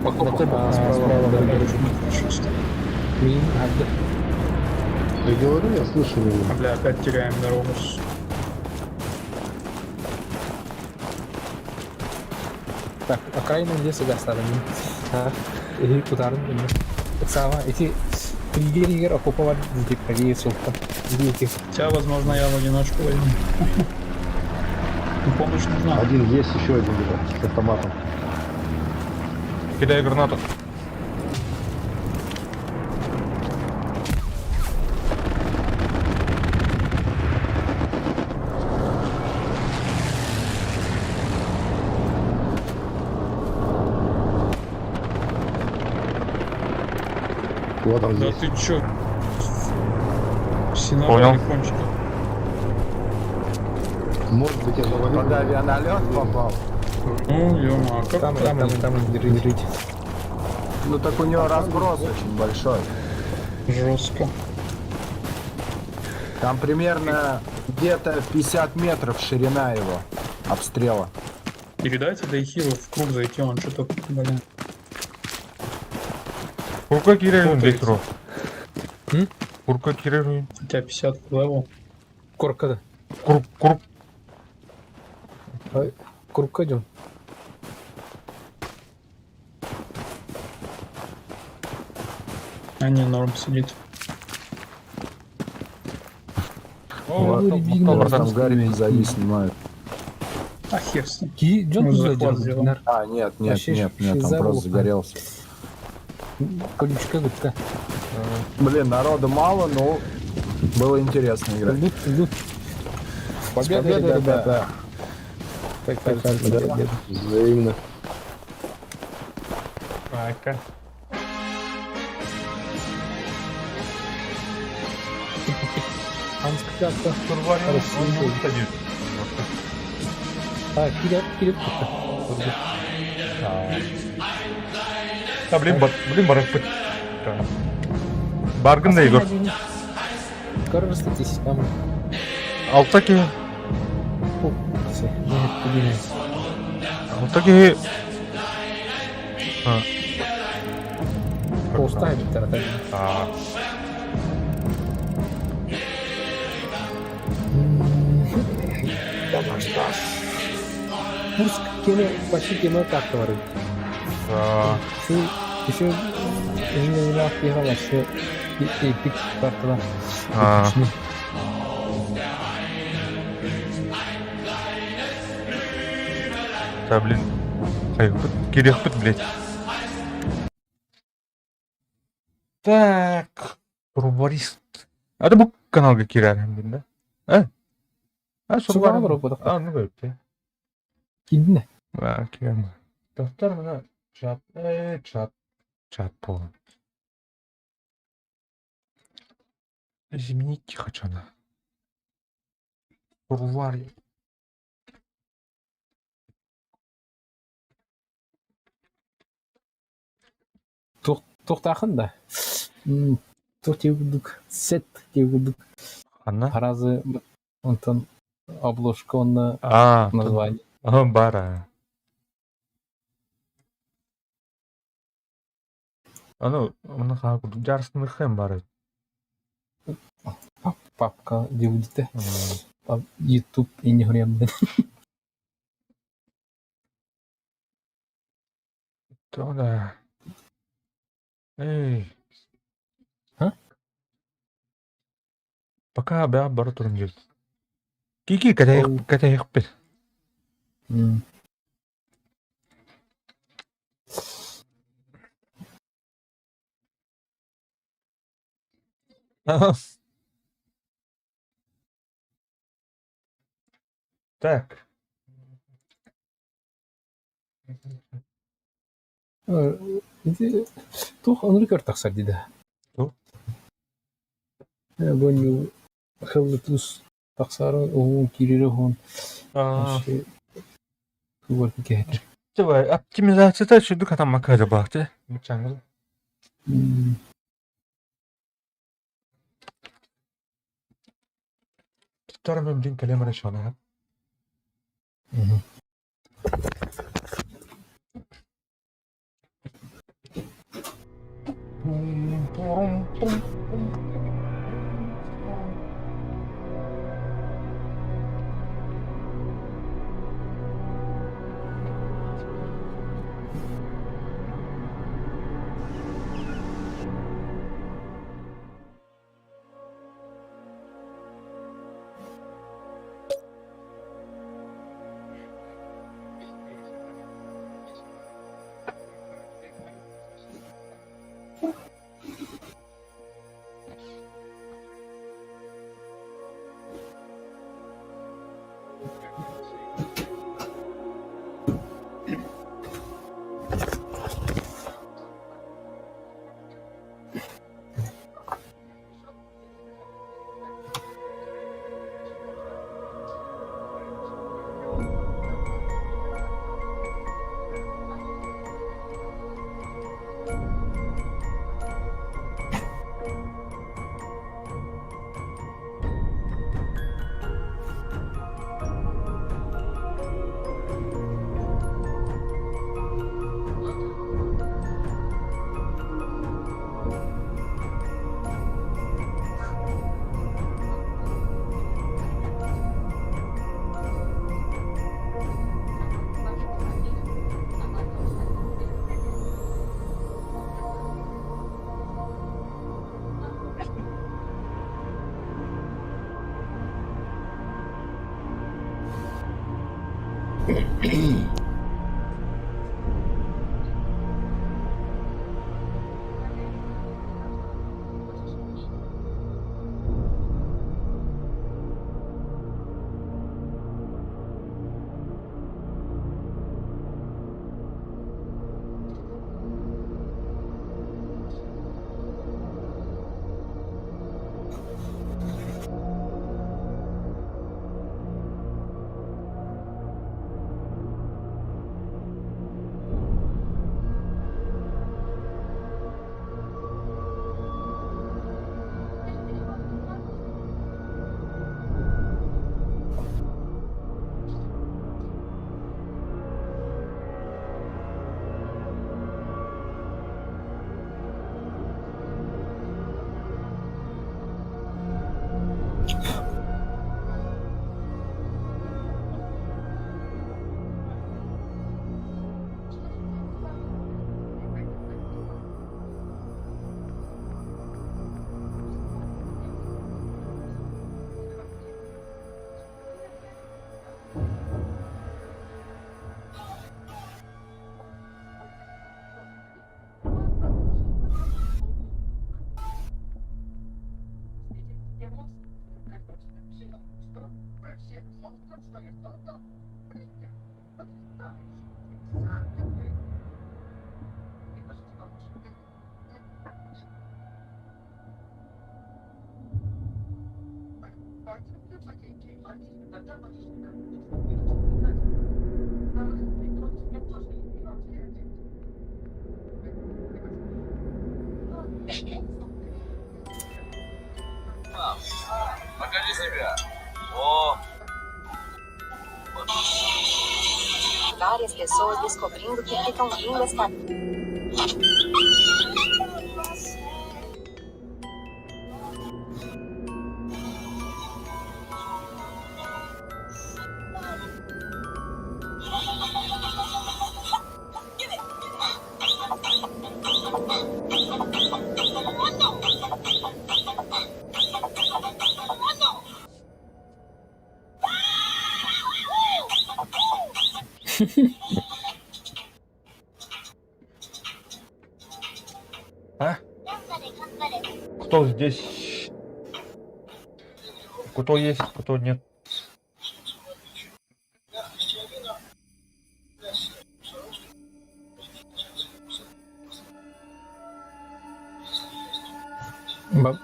Мин, Адда. Я говорю, я слышу его. А, бля, опять теряем дорогу. Так, окраина леса гастарын. Или кутарын. Сама, эти триггеры окуповать где правее сутка. Видите, Хотя, возможно, я в одиночку возьму. Помощь нужна. Один есть, еще один где-то с автоматом. Кидаю гранату. Вот он Да здесь. ты чё? Все Понял. нажали кончики. Может быть, я завалил. Под авианалет попал. Ну, ё-мо, а как там, так? держите. Ну так у него разброс очень большой. Жестко. Там примерно где-то 50 метров ширина его обстрела. Передайте Дайхилу в круг зайти, он что-то, блин. Курка киреюн, Путается. Дексро. М? Курка киреюн. Хотя 50 левел. Коркада. Курук. Курка идем. А не, норм сидит. Вот, рябина, там там Гарри стоит. зави снимают. А хер с ним. Ки, Джон Ну, туда захват сделал. делал. А, нет, Вообще он шиза просто была. загорелся. Колючка гудка. Блин, народу мало, но было интересно играть. Идут. Победа, ребята. Как кажется, Да. победа. Взаимно. Айка. Анската. Турварин. Россия. Кирет. Да, блин, барак пыт. Баргын да, Егор. Скоро расстайтесь, там. Алтаки. Все, нет, поднимайся. Алтаки. Поставим тогда. А, Курск кеме, почти кеме так говорит. Еще не играл, еще эпик картала. А. Да, блин. Кирех пыт, блядь. Так. Турбарист. Это бұл каналға кирәрім, да? Суға бар опыдық. Ну көріп, те. Киндіне. Кирәрім. Достар мына чат болған. Изменить хочу она. Турвари. Тоқтақын да. Тоқ теугілдік. Сет теугілдік. Анна? Таразы, онтан обложка, онна название. Бара. Оны қағып, жарыстың ұққан бары. Папка деудіті. YouTube и не гремді. Да. Эй. А? Пока бәрі бары тұрын жел. Кеке кәтәйік бер. Так. Тоқ анрикар тақсар деді. Бөні хылы тұс тақсары оғын керері оғын. Вообще, көгер кекетір. Давай, оптимизация чудо катам макара бахты. Мчангл. Второй блин калема решена. Покажи себя. О! Várias pessoas descobrindo que ficam lindas com А? Кто здесь? Кто есть, кто нет?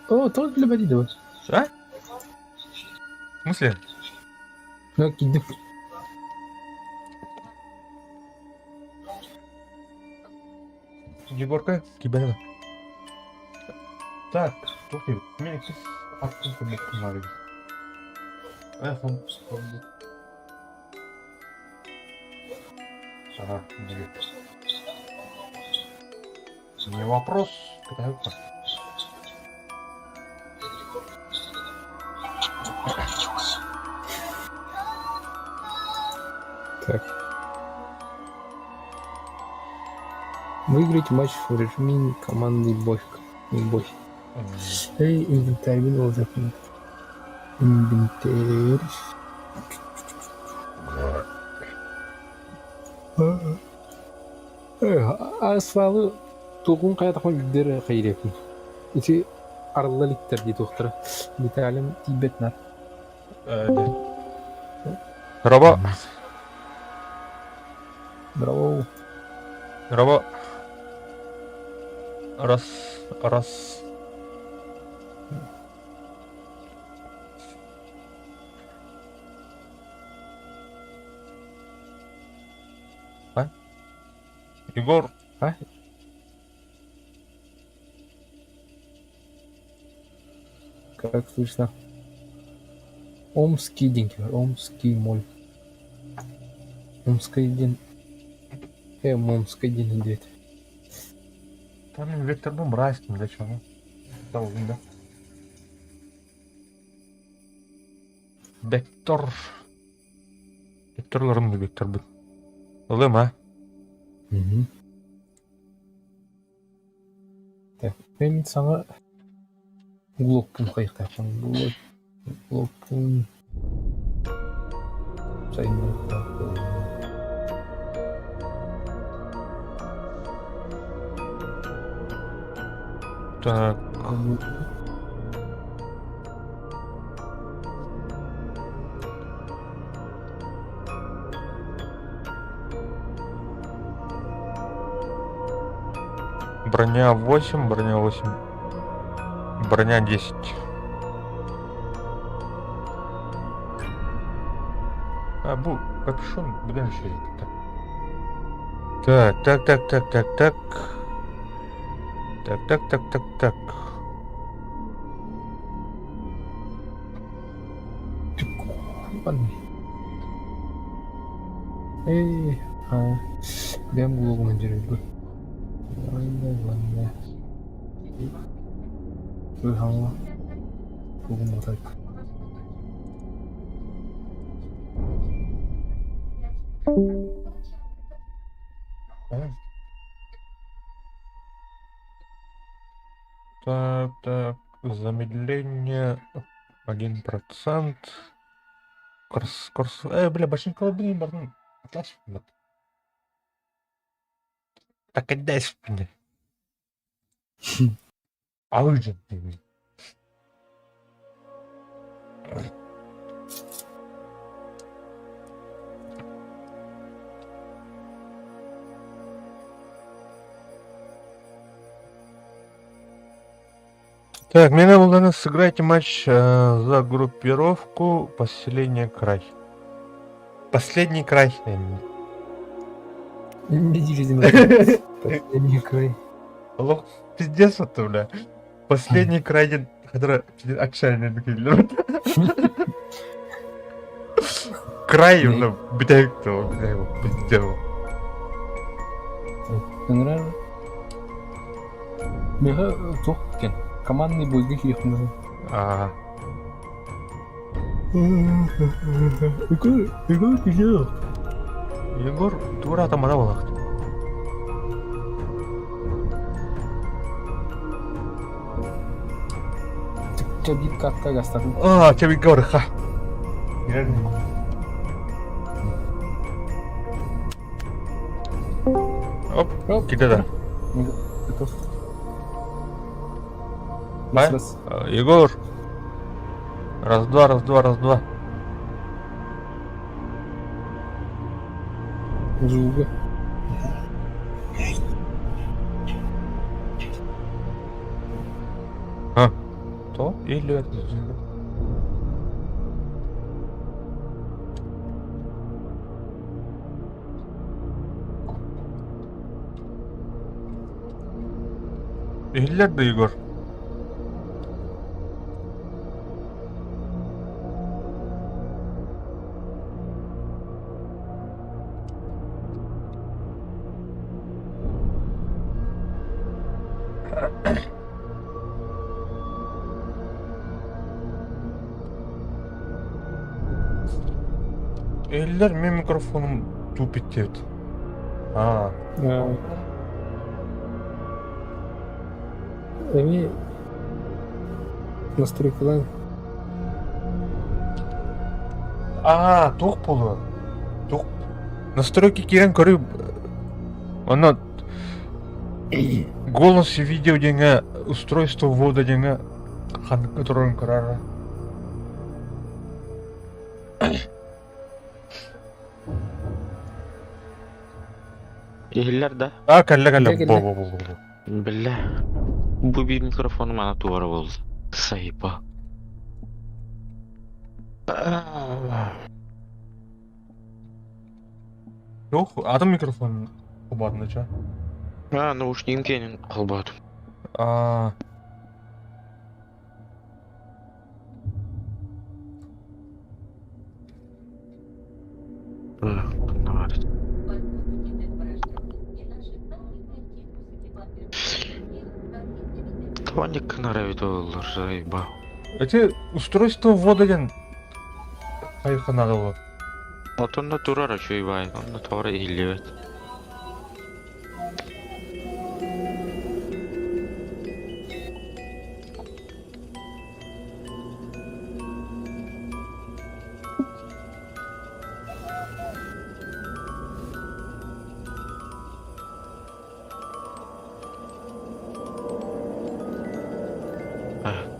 О, тот для бандитов. А? В смысле? Ну, киду. Егорка, киберга. Так, слушай, у меня здесь открытый букварик. Он. Ага, не вопрос. Китайка. Так. Выиграть матч в режиме командный бой. Эй, инвентарь уже. Инвентарь. Асфалы туғын қаятақпен білдері қайрекін. Ити арылы литтер дейді оқтыры. Литалим тибетнар. Раба. Браво. Раба. Раз. А? Егор. А? Как слышно? Омский деньги. Омский моль. Омский день. Омский день идет. Там вектор был мразь, для чего? Да. Vektorlarım da vektör bu. Oluyor mu ha? Угу. Так, мен sana глокпун қайықтаппын. Глокпун. Так. Броня 8, броня 10. А, капюшон, блин, еще Так. Эй, бем глогом жүреді. Ладно. Выхала. Глогом отайк. Так, замедление 1%. Курс. Бля, большой колыбельный барн. Отлично. Так отдай спине. А вы же. Так, мне надо сыграть матч за группировку поселение край. Последний край. Последний край. Лох, пиздец это, бля. Последний край, который отчаянный такой. Край, бля, битает его, пиздец. Нравится? Мега тоқ кен. Командный бойға киетін. Егор киген. Егор тура атамада болақ. Чабит катта гастатын. Чабит говорыха. Оп, кидада. Готов. Раз. Егор. Раз-два. Жуга. То или Ehiller de Igor. Ehiller men mikrofonum tuup bittebit. Эми настройкалар Тук болу. Тук. Настройки кирен көрүп. Аны голос и видео денге устройство ввода денге ханыкка турган карар. Ehiller da. Калла. Келе. Бо. Білі. Bu bir mikrofonum ana duvara oldu. Sayıpa. Yok, adam mikrofon kubadınca. Наушнигim kenин kalbadım. Tavalnik наравит олар sayıpa. Эти устройство ввода ден кайыкка надо. Отонда турар açıyor onda tavara ehillebet.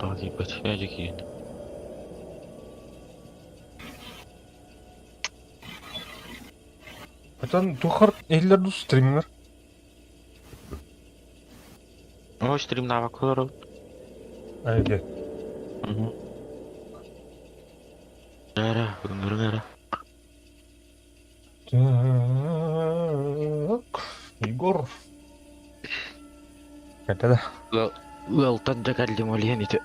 Takip et. Gelecek yine. Atan тухар ehiller du стример. O stream'da bakıyorlar. Ayde. Nere? Bunları nere? Igor. Kata da. Weltan da geldim oliyen iti.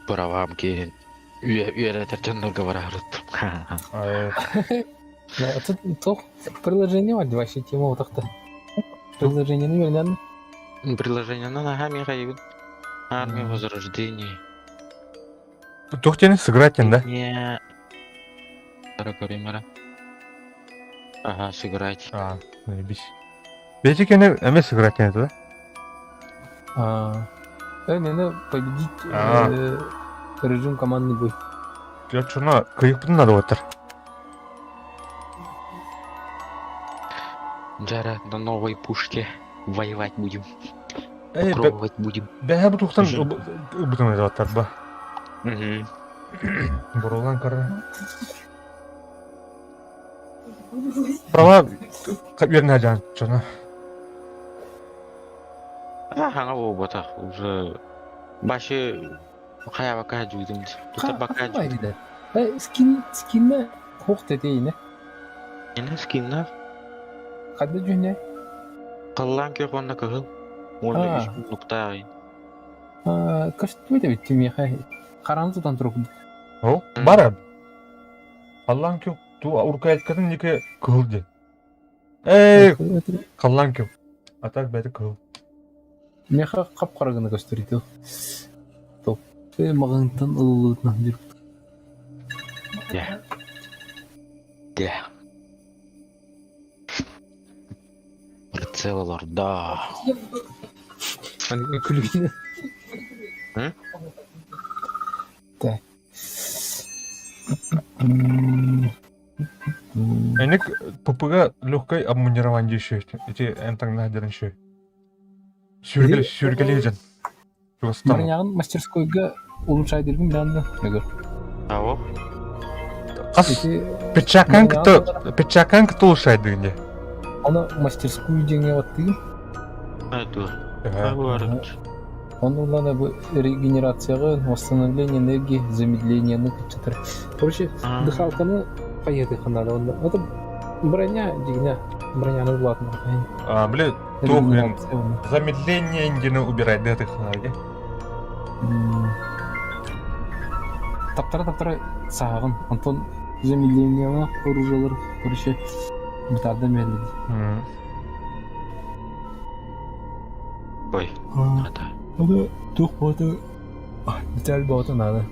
Buravam ki üye tercihnden var arıttım. Тут приложение var вообще тема вот так-то. Приложение вернен. Приложение на хами хайвин. Армия возрождения. Тухтени сыграть да? Не. Таракаримера. Ага, сыграть. Наебись. Бейте кене эмес сыграть да? Именно победить режим командный бой. Я чуна кыйыктын надо отыр. Жара на новой пушке воевать будем. Пробовать будем. Бәһә бу тухтан бутын да отыр ба. Бурулган кара. Права верна жан чуна. Ага, обота уже башы кая бака жүйдүм. Тута бака жүйдүм. Скинне хок тетейне. Эне скинна Кадда жүне. каллан ке конна кыл. Оны иш нуктай. Каштыйда бит мен хай. Караңыздан туруп. О, бара. Аллан кю ту урка айткатын неке кылды. Каллан кю. Атак бәді кыл. Меха кап-кара гына көстөрүйтү. Топ. Магантан ылылытынан жүрүп. Да. Прицеллар, да. Күлүгүнө. Да. Энек ППГ легкое обмундирование еще. Эти энтангнадерн еще. Сюргеле жан. Бирнягын мастерскойга улучшай дергим биланды. Аво. Кас печакан кто улучшает дегенде. Аны мастерскую жеңе баттыгын. Айту. Баарыч. Онда бу регенерацияга, восстановление энергии, замедление, ну, Короче, дыхалканы поеды канада. Это Броня, дигня. Броня ну ладно. Бля, тух, блин, замедление индина убирать, да, ты хлаги. Таптара сағын. Антон замедлениялы оружиялар, короче, бітарды мәлі. Ой, ата. Ады тух боты. Деталь боты надо.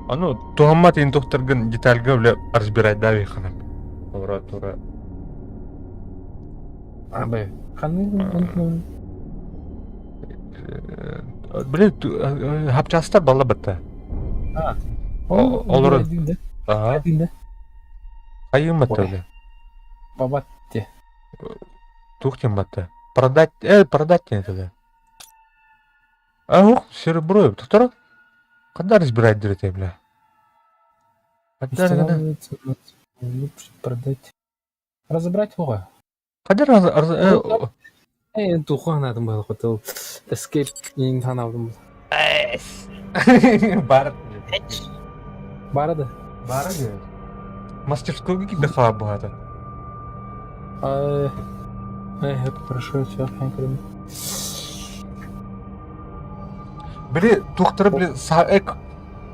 Ну, тухаммат ин тухтарган детальга, бля, разбирать, да, виханам. Тура. Бай. Қаны? Бля, хапчастар бала бітті. Олар... Ага. Қайын бітті, бля. Бабат те. Тухтен бітті. Продать не это. Ух, серебро, тухтара? Когда разбирать дыры, бля? Лучше продать. Разобрать его. Когда Тухуан адам был, хотел escape in каналым. Бар. Барады. Мастерскую какие-то хабата. Хорошо, все, ханкрым. Бля, тухтара, бля, саэк.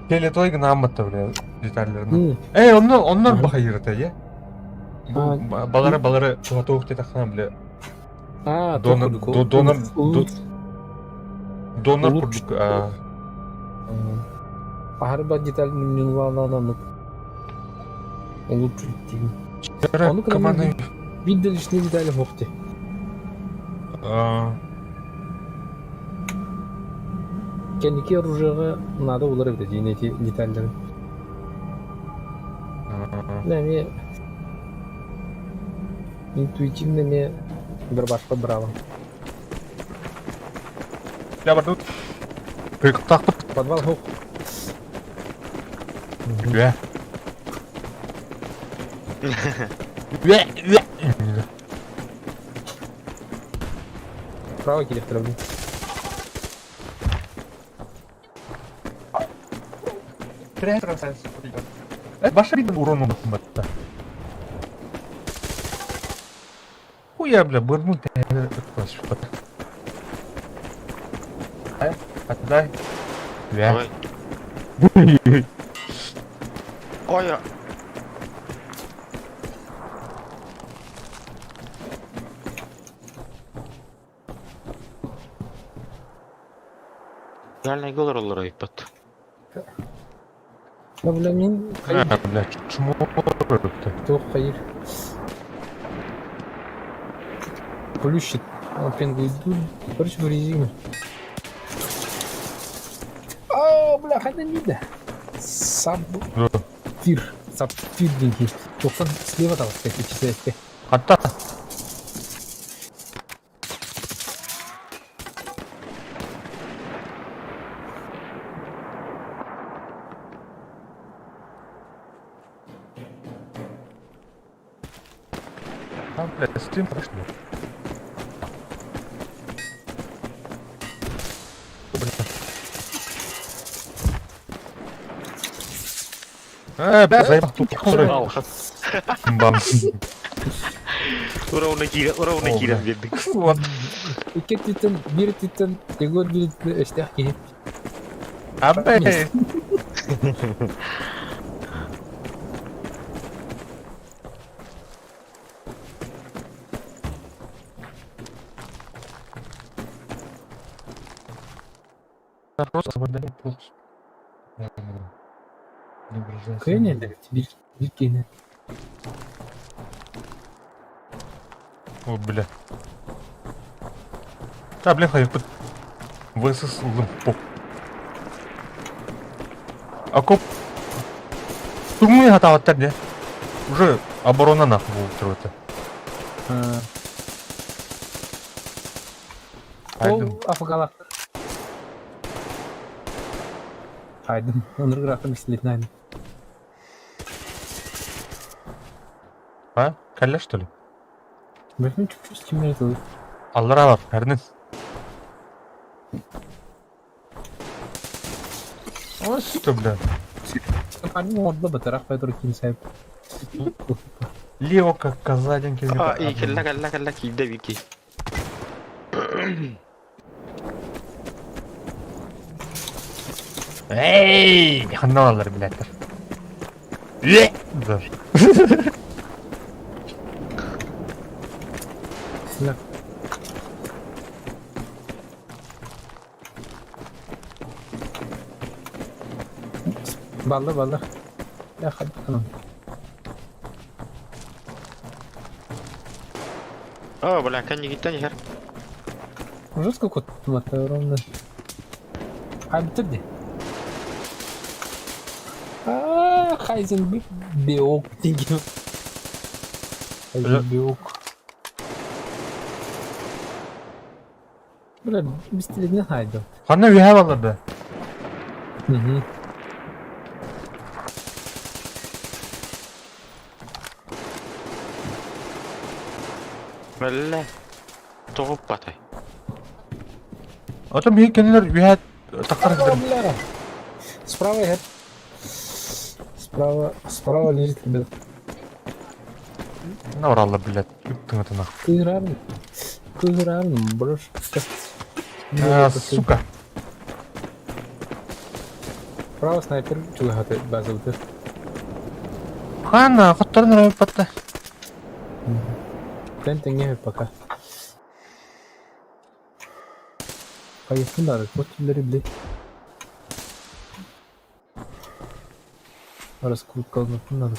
Келе той гнаматта, бля, детальлерин. Onlar бахайырта, я? Балары чугатук те тахнам, бля. Донор курдук. Ахарба деталь минулаланып. Лучше тиги. Оны команда Видел лишние детали в опте. Кеники оружия надо уларып да дейін эти детальдерін. Да, мне интуитивно мне бір башқа браво. Я бардут. Кырктак. Подвал хук. Ве. Право келіп тұрып. Баша риден урону батта. Хуя, бля, бырнул тәне өтпәс. Отдай. Ве. Ой. Реально голор олар айпат. Да, бля, мен қайыр. Бля, чмо рöptü. Тоқ қайыр. Плющит. Пенгу иду. Короче, в резину. Бля, қайда нейді? Сапфир. Сапфир деньги. Тоқтан слева тағы, кстати, чесайықпе. Хатта. Бля, стрим прошли. Бля, заебал тут. Бам. Уровна кирен бердік. Вот. Ике титін, бір титін, егор бір титін өштіқ кейіп. Абай. Просто выдали плюс. Кöyüne de bir kene. О, бля. Да, блин, хайп. Высосал поп. Окоп. Тумы хатаваттар, не? Уже оборона нахуй устроится. Ол афгалақтар. Haydi, onları bıraktım istedim aynı. А? Калля, что ли? Bilmiyorum çünkü kimler atılır. Аллара бар, әрнін. Ой, что, бля. Hani orada batarak Pedro kim sahip. Лео как казаден келген. А, и калла кийде бики. Эй! Ханналар, блядь. Да. Силак. Ballı. Ya hadi bakalım. О, бля, kan kita nih, Her. Жестко кот мотаю ровно. А bitirdi. Хайзенберг Биок деген. Хайзенберг. Бля, biz ne haydi. Ханна виһа баллады. Hı. Бля. Тоғып батай. Ото мен кенелер виһа тақар кидер. Бля. Справа я. Справа лежит, ребят. На уралла, блядь. Юптың атына. Кыгырарым, брош. Сука. Справа снайпер чугаты базылды. Ханна, хоттарын райып батты. Тен теңе пока. Кайсындар, котилleri бile. Раскрутка olmasın надо.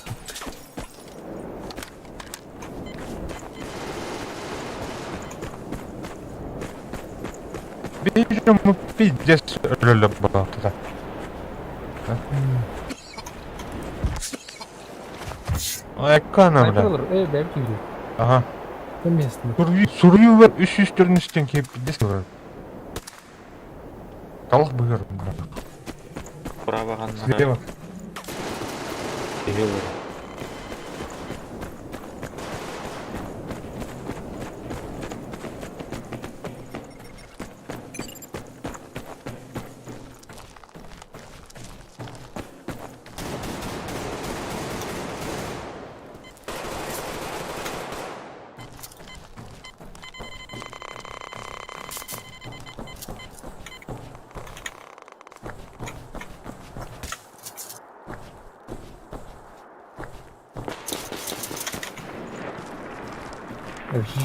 Бежим, пиздец, рөлі бақтыда. Айкана, Снайпер бля. olur, belki gidiyor. Ага. Ben местный. Сурвью var 304'ün üstten keyip пиздец var. Талах бұйыр. Право ганна. Слева. Слева.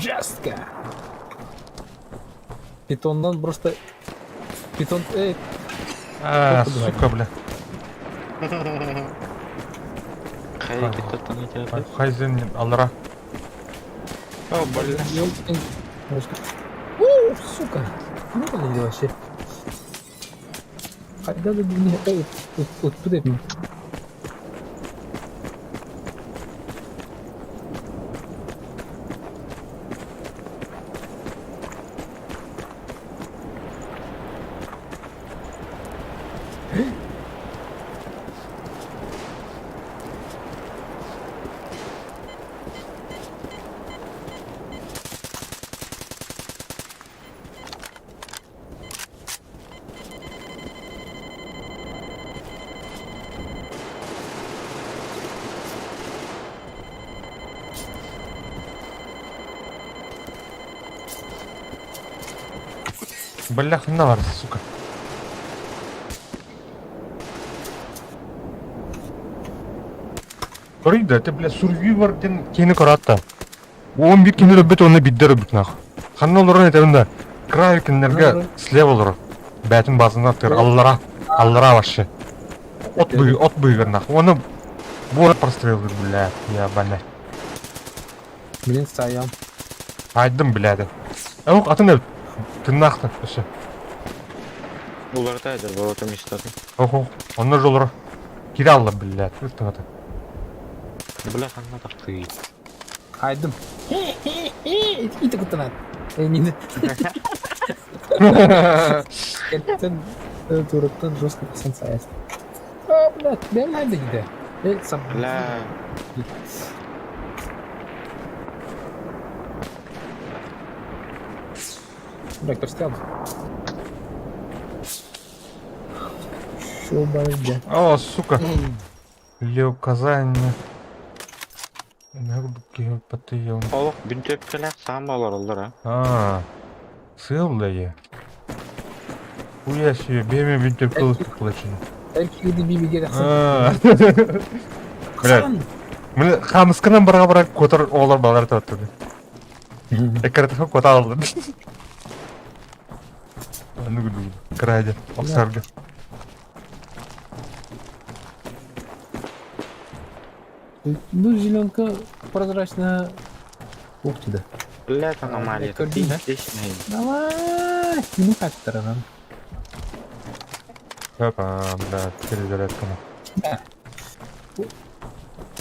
Жестко. Питондан просто... Питон... Сука, бля. Хай kita tengah jalan. Хайзен алыра. О, бля. Сука. Ну, блин, вообще. Когда бы мне... Вот туда это... Бля, хана var, сука. Көрейді, ты, бля, сурвиварден кені көратта. 11 кені өбіт, оны биддер өбіт нақ. Ханна олырын етемінде, край кенлерге слева олыр. Бәтін басында тыр, аллара башы. От бұйгыр нақ. Оны бұра прострелдыр, бля, я бәне. Блин, стоям. Айдым, бляді. Әуқ, атын өбіт. Тыннақты, өсі. Улардайдыр, бұл отым істады. Оқ, оны жолыры. Кире алла, бля, өттің аты. Бля, ганна тақты. Айдым. İti kutunan. Не. Gerçekten turuktan жестко sen sayesinde. Aa, блядь, ben nerede gidiyor? Сам. Бля. Бля, кто стоял? Что бля? О, сука. Лео Казань. bakayım batıyor. Олық бүн төпкелер сам болар олар, а? Ha. Sığıl da ya. Bu yaşıyor. Benim bir tepki olup kılıçını. Belki gidi bir bilgi gelsin. Ha. Bırak. Bunu kamıskının bırak kotar oğlar balar tatlı. Ekranı kota aldı. Anı güdü. Kıraydı. Aksardı. Ну, зеленка прозрачная. Ух ты, да. Лето аномалия. Көрдің бе? Дешмейін. Давай! Ну, как сторона. Hoppa, блядь, перезарядка.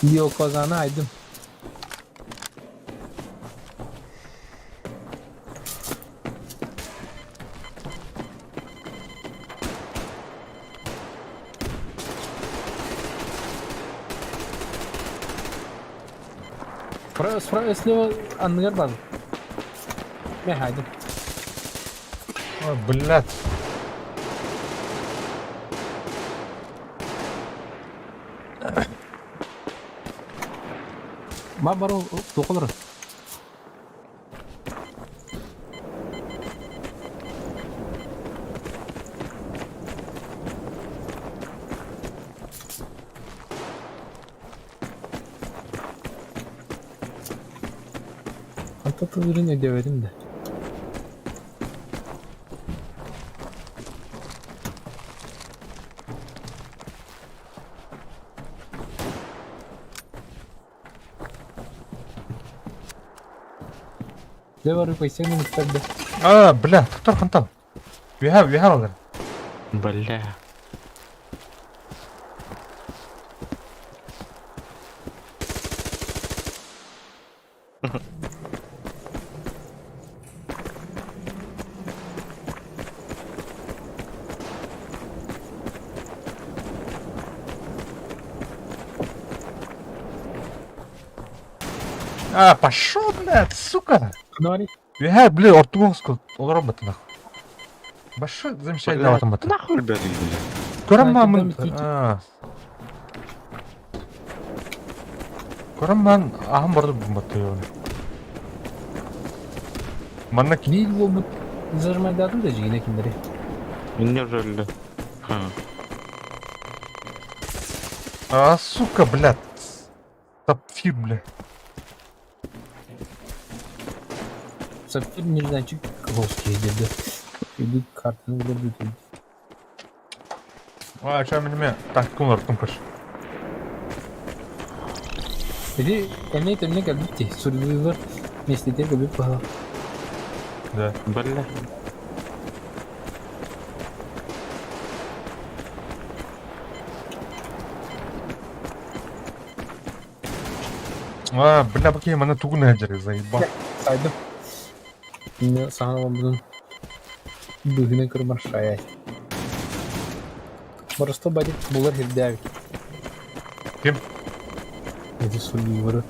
Bio kazanı aydım. Справа, слева ангар бар. Ben haydi. Ой, блядь. Бар о тоқылыр. Anta ürün ödeverim de. Ne var koysak mı müstebde? Бля, туктар кантал. We have already. Бля. Пошел, блядь, сука. Nari. We have, блядь, ортугонску. Олар бат нахуй. Башы замечательно батым бат. Нахуй бәді үйді. Көрем Нахуй мамын. там Көрем ман ахым барды бумбатты yoğun. Манна ки. Değil bu zırmadadın da yine kimleri. Үнне жөлді. Сука, блядь. Сапфир, блядь. Sapir nereden çıktı? Kıvılcık yedirdi. Bir kartını bile büyütüldü. Aşağı menime taktikon var kumpır. Dedi emniyet önüne geldi bitti. Survivor meslekte gibi pahalı. Да. Бля. Бля, bakayım bana tuğun neceri zayiba. Saydım. Yine sana bunun bühüne kırma şayay. Burası bari bular hirdevi. Kim? Dedi Survivor'ı.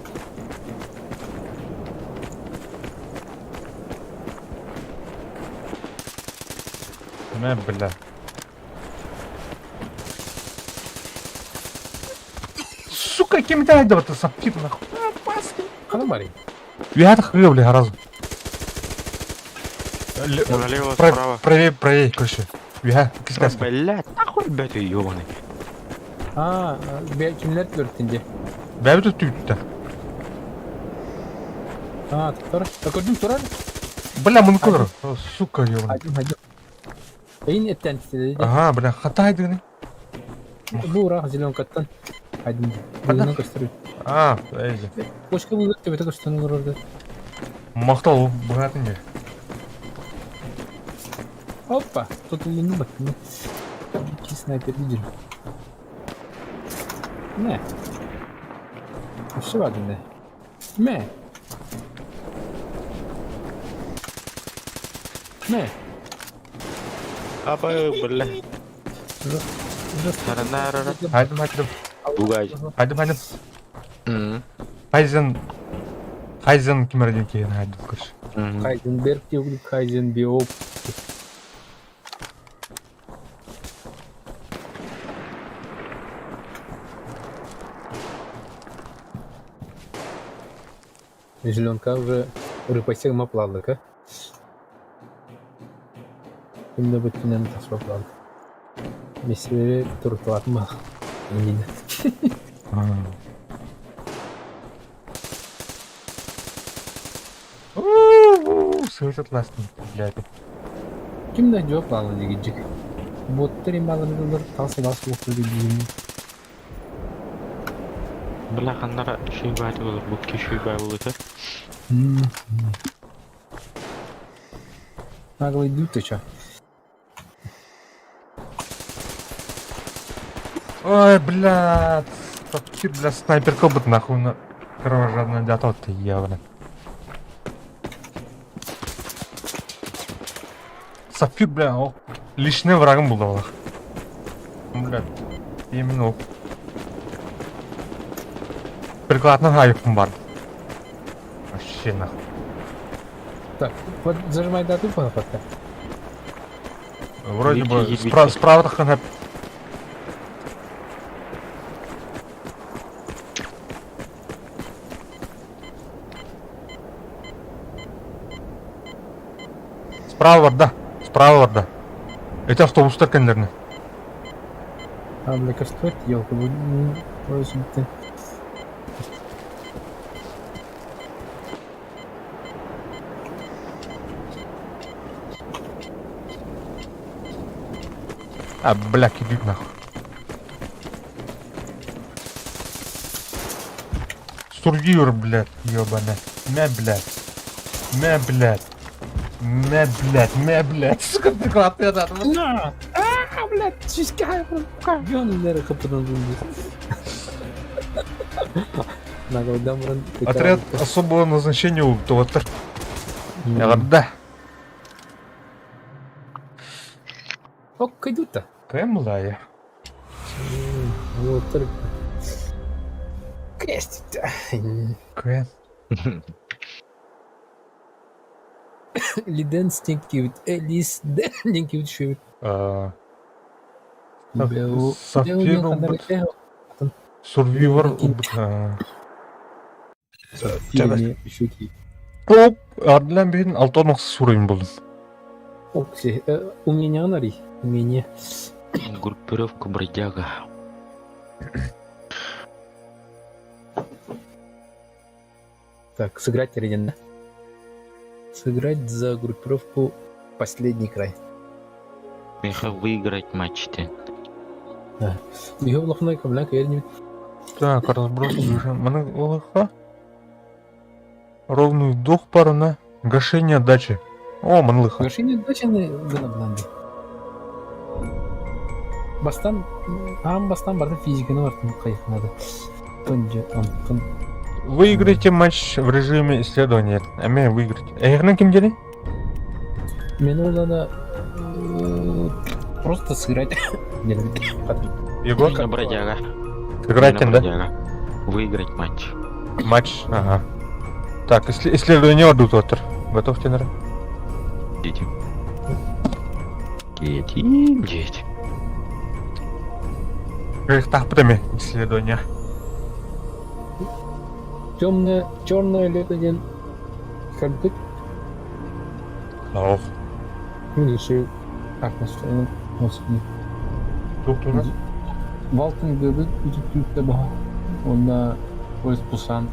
Ne bля. Сука, кем ты айдаватты сапфир нахуй. Kanı bari. Я хрю, бля, разу. Налево, справа. Правее, короче. Я кискас. Бля, нахуй бәді үйоғаны. Ha, kimler görüntünce. Бәбі тут түйітті. Ha, tutar. Gördüm tutar. Бля, мұны көрір. Сука, ёбаный. Haydi. Beyin etten istedi. Ага, бля, хата айдығыны. Bu uğra zilon kattan. Haydi. Hadi. Bunu gösteriyor. Әйді. Başka bu tepede gösteriyor orada. Мақтал, бұғатын не. Hoppa. Tutulduğunu bakın. İki sniper gidiyor. Ne? Bir şey var ne? Ne? Ne? Апа, бля. Нарана. Айдым. Бугай. Айдым. Хайзен кемерден кейін айдым, короче. Heisenberg yok, Heisenberg. Зеленка уже рыпайся маплалык, а? Кімді бүткенен тас маплалык. Меселері тұртылатын ма? Енді. Слышат ластын, блядь. Кімді жоқ лалы деген жек. Боттыр емалымдылар тасы-тасы оқырды деймін. Bilaqanlar shuybat bo'lur, bo'tga shuybat bo'ladi. Наглый дюд ты чё? Ой, блядь. Вообще, блядь, снайперка будет нахуй на кровожадная дата-то явно. Сапфир, бля, о, личный врагом был давно. Блядь, именно о. Прикладно гайфом бар. Вообще нахуй. Так, вот зажимай дату пока. Вроде бы Ебите. справа так она... Справа, да. Справа, да. Эти автобустар кендерни. А, бля, кастует, елка, вроде ты. А, бля, кидит нахуй. Сургивер, блядь, ёбаный. Мя, блядь. Мя, блядь. Мя, блядь, мя, блядь. Сука, приклад, я так. На! А, блядь, чиська, ёнлері қыпыдан зумби. Наглый дамрын. Отряд особого назначения у Туатер. Я говорю, да. Ок, кайдут-то. Кэмлая. Вот только. Крестить-то. Кэм. Лиден стенкивит. Лис ден стенкивит шивит. Сапфир убыт. Сурвивор убыт. Сапфир шуки. Оп, ардылан бейін 6-10 сурайын болдым. Окси, умение анари. Умение. Группировка бродяга. Так, сыграть Реген, да? Сыграть за группировку последний край. Меха выиграть матч-то. Ее лохной кабляк, я не... Так, разброс движен. Мана олыха. Ровный вдох парына. Гашение отдачи. О, манлыха. Гашение дачаны гынабланды. Бастан... бастан барды физиканы бартын кайфынады. Тонжы, антын. Выиграйте матч в режиме исследования. Әме выиграть. Эгернен ким дели? Мен олана... просто сыграть. Егор? Именно бродяга. Сыграть, Именно да? бродяга. Выиграть матч. Матч, ага. Так, исследование орду Туатер. Готов, тенер? Дети. Дети. Их тахпытами исследования. Черное лето ден. Хардык. Ох. Решил. Атмосферный мозги. Тук-тук. Валтын гыбы үтіп баға. Онда поезд Пусан.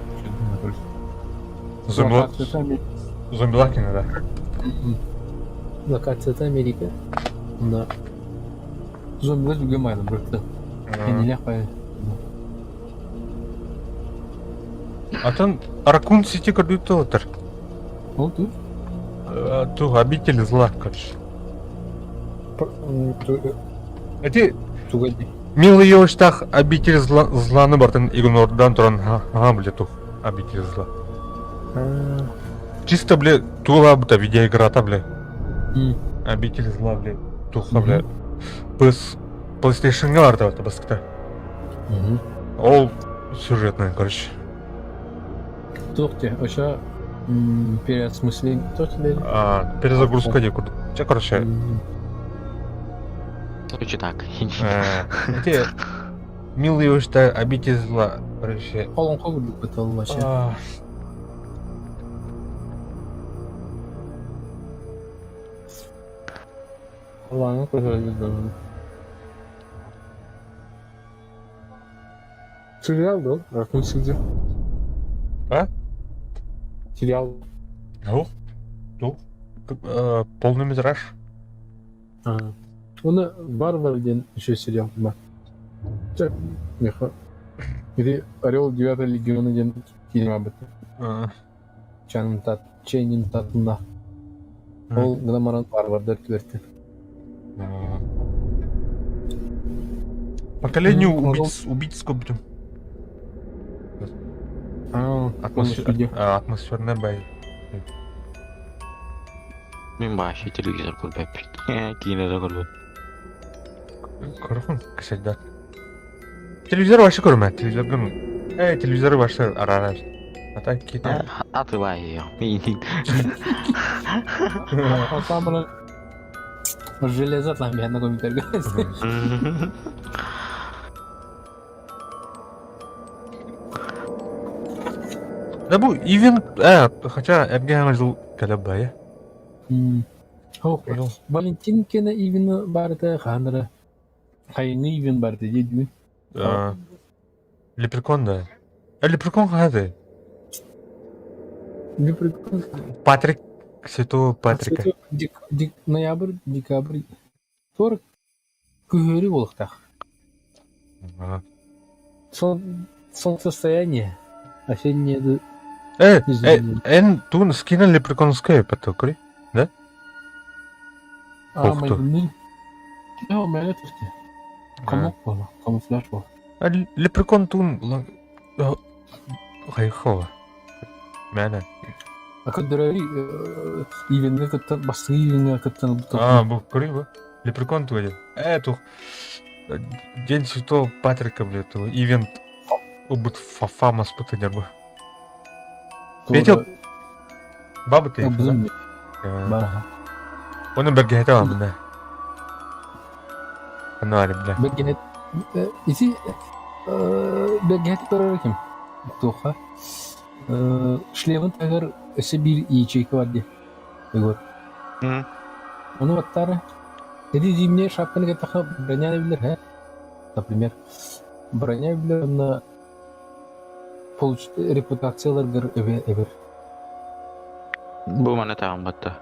Зомбилар кино, да? Локацияда Америка. Онда зомбилар жүге майлы бұрықты. Енелек қай. Атын Ракун Сити көрді Туатер. Ол тут? Ту обитель зла, короче. Эти Тугады. милый елыштах обитель зланы бартын игнордан тұран. Ага, бля, тух. Обитель зла. Чисто, бля, тула бұта видеоигра-та, бля. Обитель зла, бля. Туха, бля. Біз PlayStation-ға барды бата басықта. Ол сюжетный, короче. Тоқте, оша переосмысление. Перезагрузка де курды. Че, короче. Короче так. Эти милый елыштах обитель зла, короче. Қолын қоғырды бұталы баша. Allah'ını korusun. Serial da o. Rakun sizce. Ha? Serial. Yok. Yok. Полный метраж. Ha. Onu var diyen şey serial var. Çok meha. Bir Орел 9 легиона diyen film abi. Чейнин татында. Ол гламаран var дөртлөртө. Поколение убийц көбүтүм. Атмосферная бай. Мен башы телевизор көрбөп бирет. Кинода көрбөп. Көрүм, кеселдер. Телевизор башы көрмө. Телевизору башы арара. Ата кете. Атыбай я. Осамын железо там я на компьютерге. Да бу ивент, хотя эрген жыл келе бая. Валентин кена ивен барды ханра. Хайны ивен барды дедү. Лепрекон да. Лепрекон хады. Лепрекон. Патрик, Святого Патрика. Ноябрь, декабрь. 40 күгөрү болуктак. Солнцестояние. Осеннее. Тун скина лепреконская потокри, да? Ух ты. Я мене тут. Камуфляж был. Лепрекон тун хайхова. Мене. А кадрари ивенге каттан басты ивенге каттан бу кори бу. Лепрекон туди. Ту День Святого Патрика, блядь, ивент убыт фама спытанер бу. Видел? Бабы ты. Оны берге хете вам, да. Ануари, бля. Берге хет. Иси берге хет көрөр ким? Тоха. Шлемін тәгір өсі бір ячейка бар де. Егор. Оны баттары. Эди зимне шапканы кеттаха броня билер, ха? Например, броня билер на репутациялар гыр эбер. Бу мана тагын батта.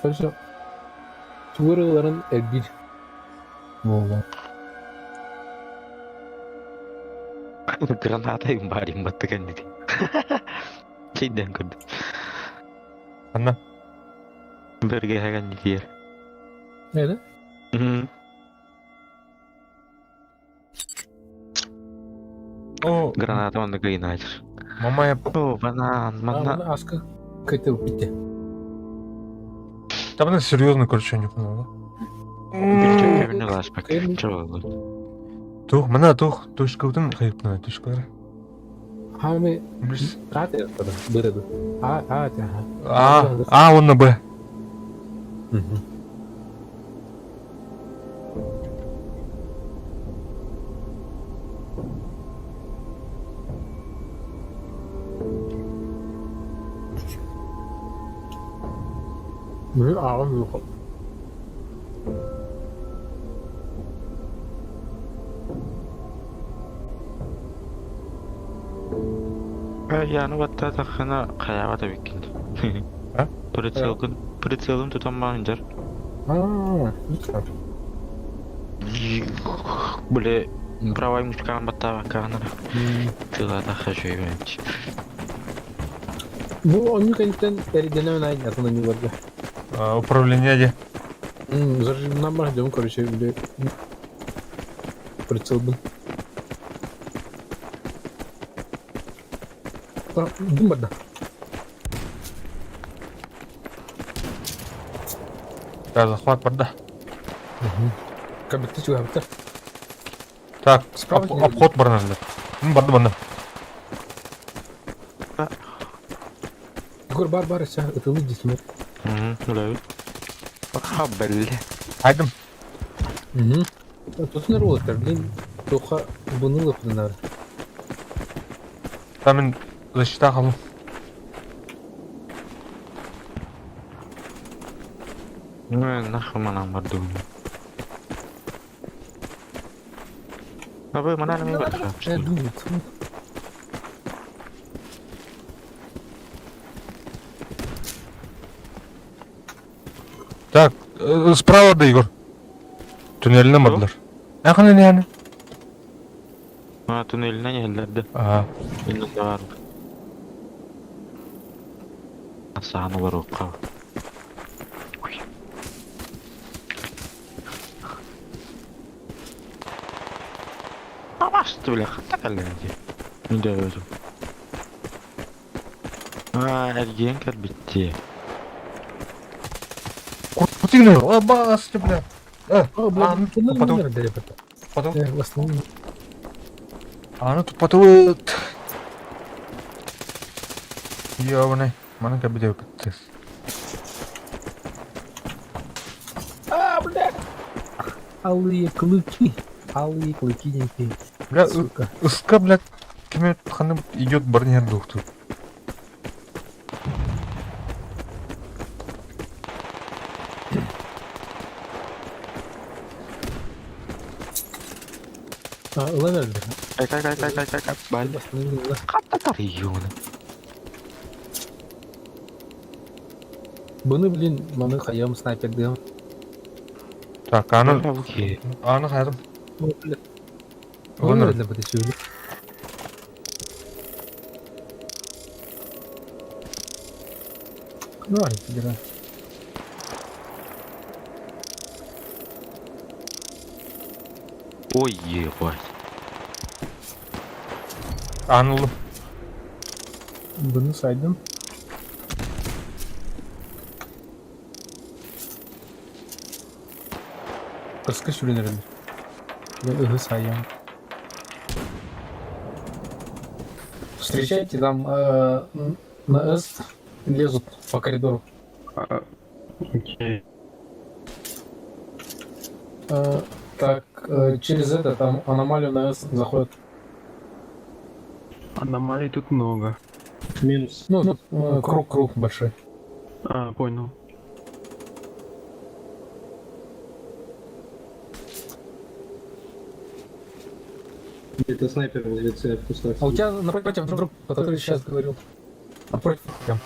Фальша. Туырыларын элбир. Болған. Граната им барим батты кандиди. Чейден көрдү. Анна. Берге хаген дидер. Неде? Граната манда кыйнайтыр. Мамая. Банан. Аска кайтып битти. Там серьезно, короче, не понял. Билчектерине калашпак. Чоо. Тух, мына тух, точкаудын хайыпна точкалар. Хами Билс. кате береді. Онна Б. Мен ағым жоқ. Яны батта тахана каябата беккенди. Прицелым тутанбаган жар. Бле правай мушкан батта бакканар. Тыла таха жойбенчи. Бу он никентен эридене менен айтасына не барда. Управление де. Зажимнан бар ждем, короче, бле. Прицелдым. Дым барда. Да, захват барда. Кабитті чуға бітті. Так, обход бар назад. Барды. Гор бар, это выйдет смерть. Улай. Белли. Айдым. Тут не ролик, блин, тоха бунылы пленар. Там защита халу. Ну, нахуй манам барды. А вы манам не барды. Думаю, Так, справа да, Игорь. Туннельне мадылар. Акын эне аны. Туннелинен geldi. Ага. Инде бар. Асаны бар оққа. Абашты біле қатта кәлденде. Үнде өзім. Әрген кәл бітті. Кутигне, басты, бля. Аны тупоту. потом. В основном. Аны тупотуыт. Ёбаный, мана кәбіде өпіттес. Алые клыки. Алые клыки некие. Бля, Сука. ысқа, бля, кеме қаны идет бір нер доқты. Лаверді. Кай. Бәл. Қатта тарıyor onu. Bunu bilin, bana kayam sniper diyorum. Так, аны қайдым. Onu öyle bu da söyle. Ne var ki biraz? Ой, ебать. Анылым. Bunu saydım. Кырска сүрелерinde. Ve ıhı sayıyorum. Встречайте, там на С лезут по коридору. Окей. Так, через это там аномалию на С заходит. Аномалий тут много. Минус. Ну, круг большой. Понял. Это снайпер возле цели в кустах. А у тебя напротив друг, про который сейчас говорил. Напротив прям.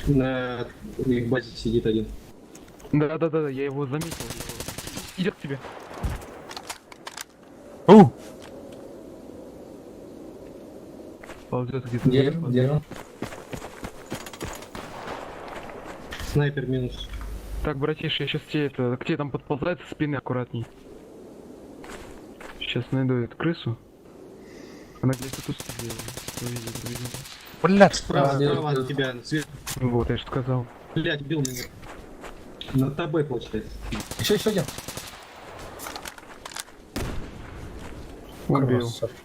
На их базе сидит один. Да, я его заметил. Идет к тебе. Ползет где-то. Держим. Снайпер минус. Так, братиш, я сейчас тебе это... К тебе там подползает со спины аккуратней. Сейчас найду эту крысу. Она где-то тут сидела. Увидел. Блядь. Справа от тебя. Свет. Вот, я же сказал. Блядь, бил меня. Над тобой получается. Еще один. Убил. Красавчик.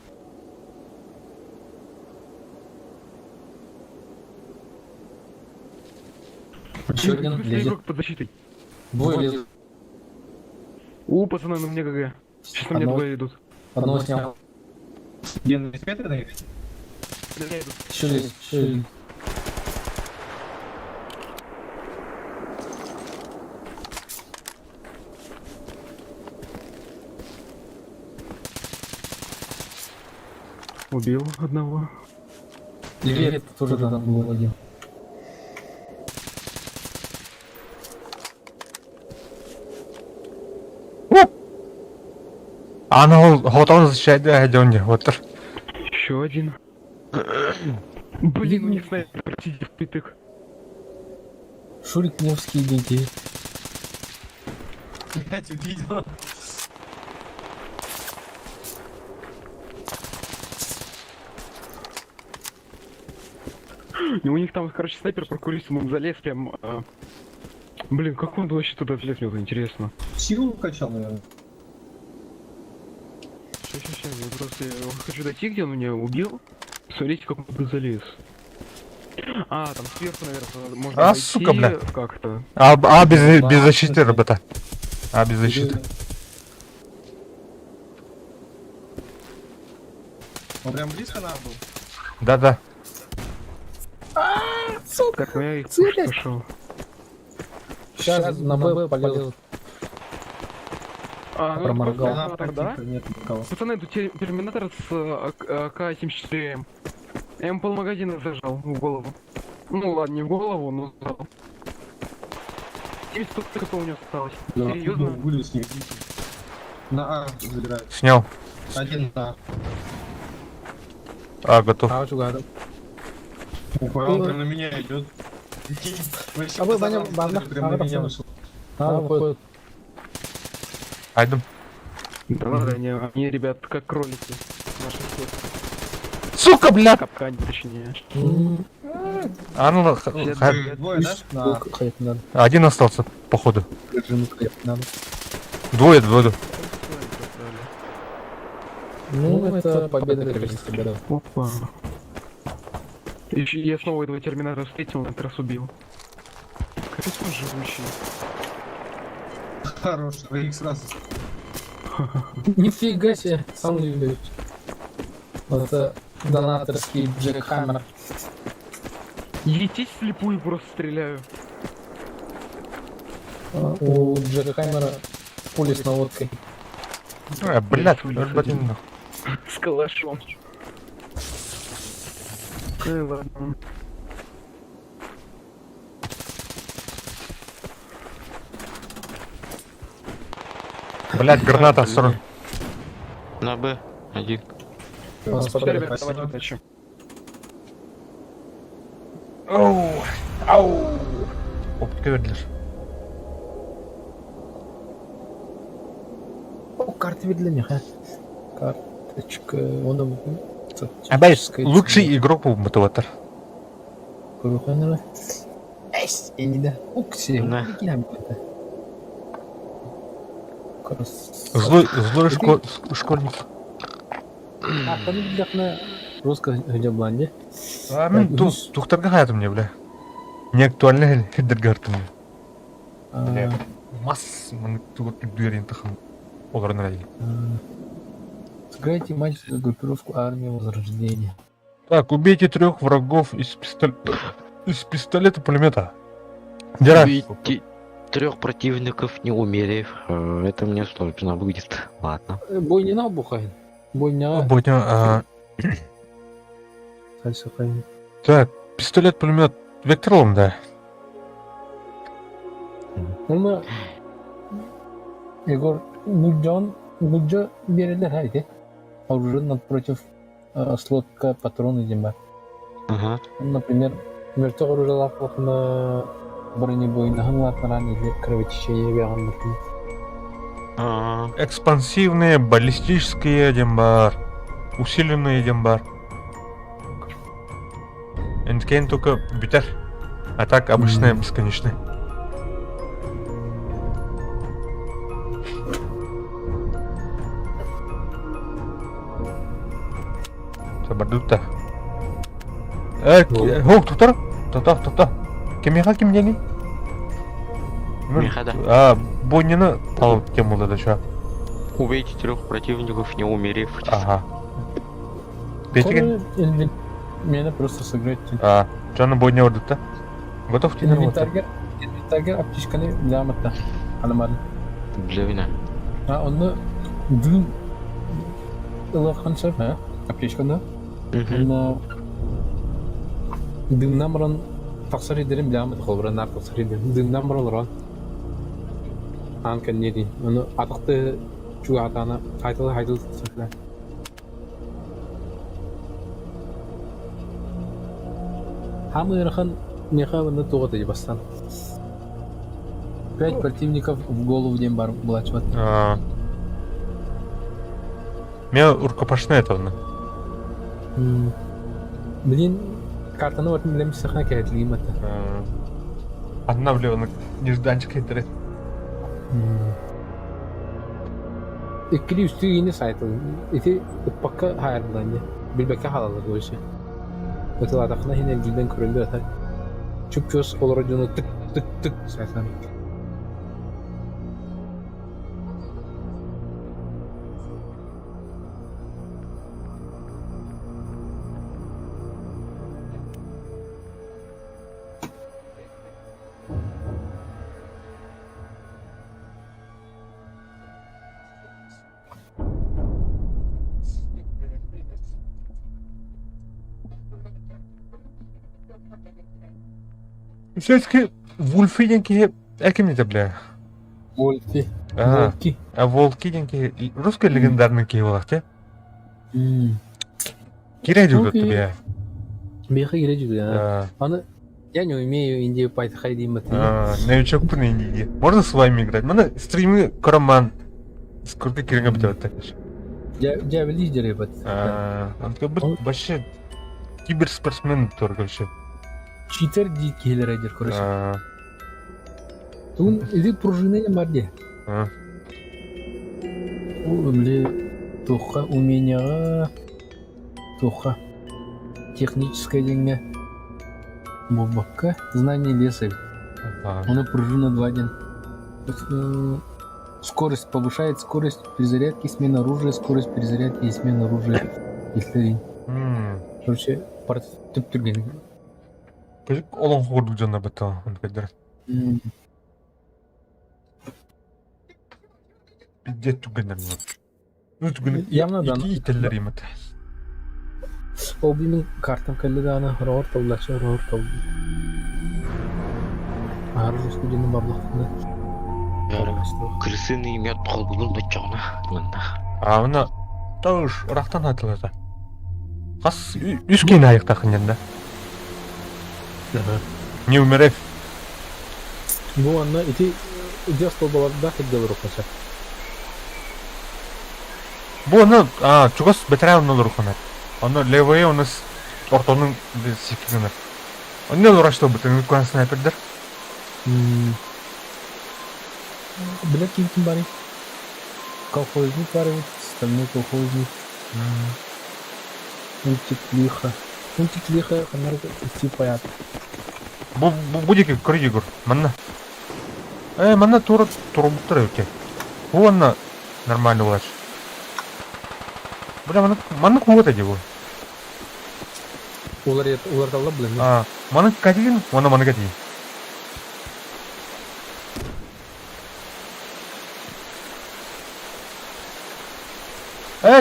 Еще один лезет. Игрок под защитой. Двое лезут. Пацаны, на мне ГГ. Сейчас на мне Одного- двое идут. Одного снял. Где на метра на их? На меня идут. Еще лезет. Еще один. Убил одного. Левее тоже там был один. Аны ол хотон защищайды айдонде, отыр. Еще один. Блин, у них снайпер сидит впритык. Шурик Невский деньги. Опять увидел. И у них там, короче, снайпер прокурился, он залез прям... Блин, как он вообще туда влез, мне вот интересно. Силу качал, наверное. Сейчас, я просто хочу дойти, где он меня убил. Смотрите, как он туда залез. Там сверху, наверное, можно обойти сука, бля. как-то. Без защиты, ребята. Без защиты. Он прям близко нам был. Да. Сука! Так, ну я их Цепляй. пошел. Сейчас на Б полез. Ну, Проморгал. просто тогда. Нет никого. Пацаны, тут терминатор с АК-74М. Я ему полмагазина зажал в голову. Ну ладно, не в голову, но зажал. 70 хп у него осталось. Серьезно? Вылез не на А забирают. Снял. Один на А, готов. А, juga ada. Он прям на меня идет. А вы, Ваня, банда. Прям на меня вышел. А, выходит. Айдем. Да ладно, они, ребят, как кролики. Наши все Сука, бля! капкане, точнее. А, ну, Двое, да? На Ходить надо. один остался, походу. Режим ходить надо. Двое. Ну, это победа количества годов. Опа. Ещё я снова этого терминатора встретил, он этот раз убил. Капец он живущий. хорош, их сразу. Нифига себе, сам не видишь. Это донаторский Джек Хаммер. Лететь слепую просто стреляю. У Джека Хаммера пули с наводкой. Блядь, блин. С калашом. Ладно. Блядь, граната, сорок. На Б. Один. Все, ребята, давайте удачи. Ау. Опытка верділер. О, карта видления, ха. Карточка, он Абай, лучший игрок был мотиватор. Эйс, я не да. Укси, Да. Злой школьник. А, кәдімгі жақына русская где бланде. А, мен тухтарға хаятым не, бля. Не актуальны хеддерге артым. Бля, масс, мен тугат дүгерин тахым. Оларын райли. Сыграйте матч за группировку армии Возрождения. Так, убейте 3 врагов из пистолета-пулемета. Дира. Убейте 3 противников, не умерев. Это мне сложно будет. Ладно. Бойня бухай. Бойня. Бойня, Дальше хай. так, пистолет-пулемет вектором, да. Ну, Егор, Нуджа берелер хайди. Оружие напротив слотка патроны демба. Ага. Например, мертвый оружие на бронебойных латнаран или кровотечение вяганных. Экспансивные, баллистические дембар. Усиленные дембар. Эндкейн только битер. А так обычная бесконечная. Сабардута. Туктар. Кем дени? Мехада. Бойнины тал кем болды да ча. Убейте 3 противников, не умерев. Ага. Петиген? Меня просто сыграть. Жаны бойня ордык та. Готов тенер вот. Инвентарга аптечканы ляматта. Аламарын. Блевина. Оны дым ылаханша, аптечканы. Оны дымнан бұрын тақсар едерім ляматты қолбыран нар тақсар едерім. Дымнан бұрын ұран. Анкан не дейін. Оны атықты чуға атаны қайтылы сақлай. Хамы ерхан неха ванна тоғыты ебастан. 5 противников в голову дем бар булачват. Меня рукопашная это вна. Блин, картаны ватын білеміз сақна кәйтлігім атты. Одна влево, нежданчик интернет. Ikkili üstü yeni saytı. İti ıppakka hayal bulan ya. Bilbekka halalı bu işi. Öte adakına yine elcilden körüldü atar. Çöp çöz olur acını tık tık tık saysan. Все-таки Вульфи деньги әкім бля. Вольфи. А, Волки. а волки деньги русский легендарный кейвалах, те? Кире жүгірді Окей. бе. Беха кире жүр, я. А, Аны я не умею инди пайтхай деймін. новичок пын инди. Можно с вами играть? Мана стримы кораман. Сколько киренге бітеді. Я лидер ебать. Он бір вообще киберспортсмен тұр, короче. Читер дейді келер айдер, короче. Тун иди пружины бар де. О, бля, тоха умения, тоха техническое деньги. Бабака, знание леса. Он пружина 2-1. Скорость повышает скорость перезарядки, смена оружия, скорость перезарядки и смена оружия. Если короче, парт түп түрген. Олон хорду жана бата, он кайдар. Пиздец түгенер мына. Явно да. Iki ителлер емет. О, бимен картам кәлі дана, рауыр таулашы, рауыр таулы. Арыз өскуденің барлықтында. Крысыны имят қолбығын бачағына. Мына тауыш ұрақтан атылады. Қас үш кейін аяқта қынен да. Не умерев. Bu anla iti ucaz dolbalarda hediye olur kaçak. Bu onu чугас бетре оны лурханат. Оны левые у нас ортоның сикигенер. Он не лурашты бутын куан снайпердер. Білет kim bari? Колхозник бар, стальной колхозник. Мультик лиха, ханарга идти поят. Бу будеки крыгыр. Манна. Манна тура турбуттыр өте. Бу анна нормально улач. Бля, манна кугата дебу. Олар далла білем. Манна кадигин, манна кади.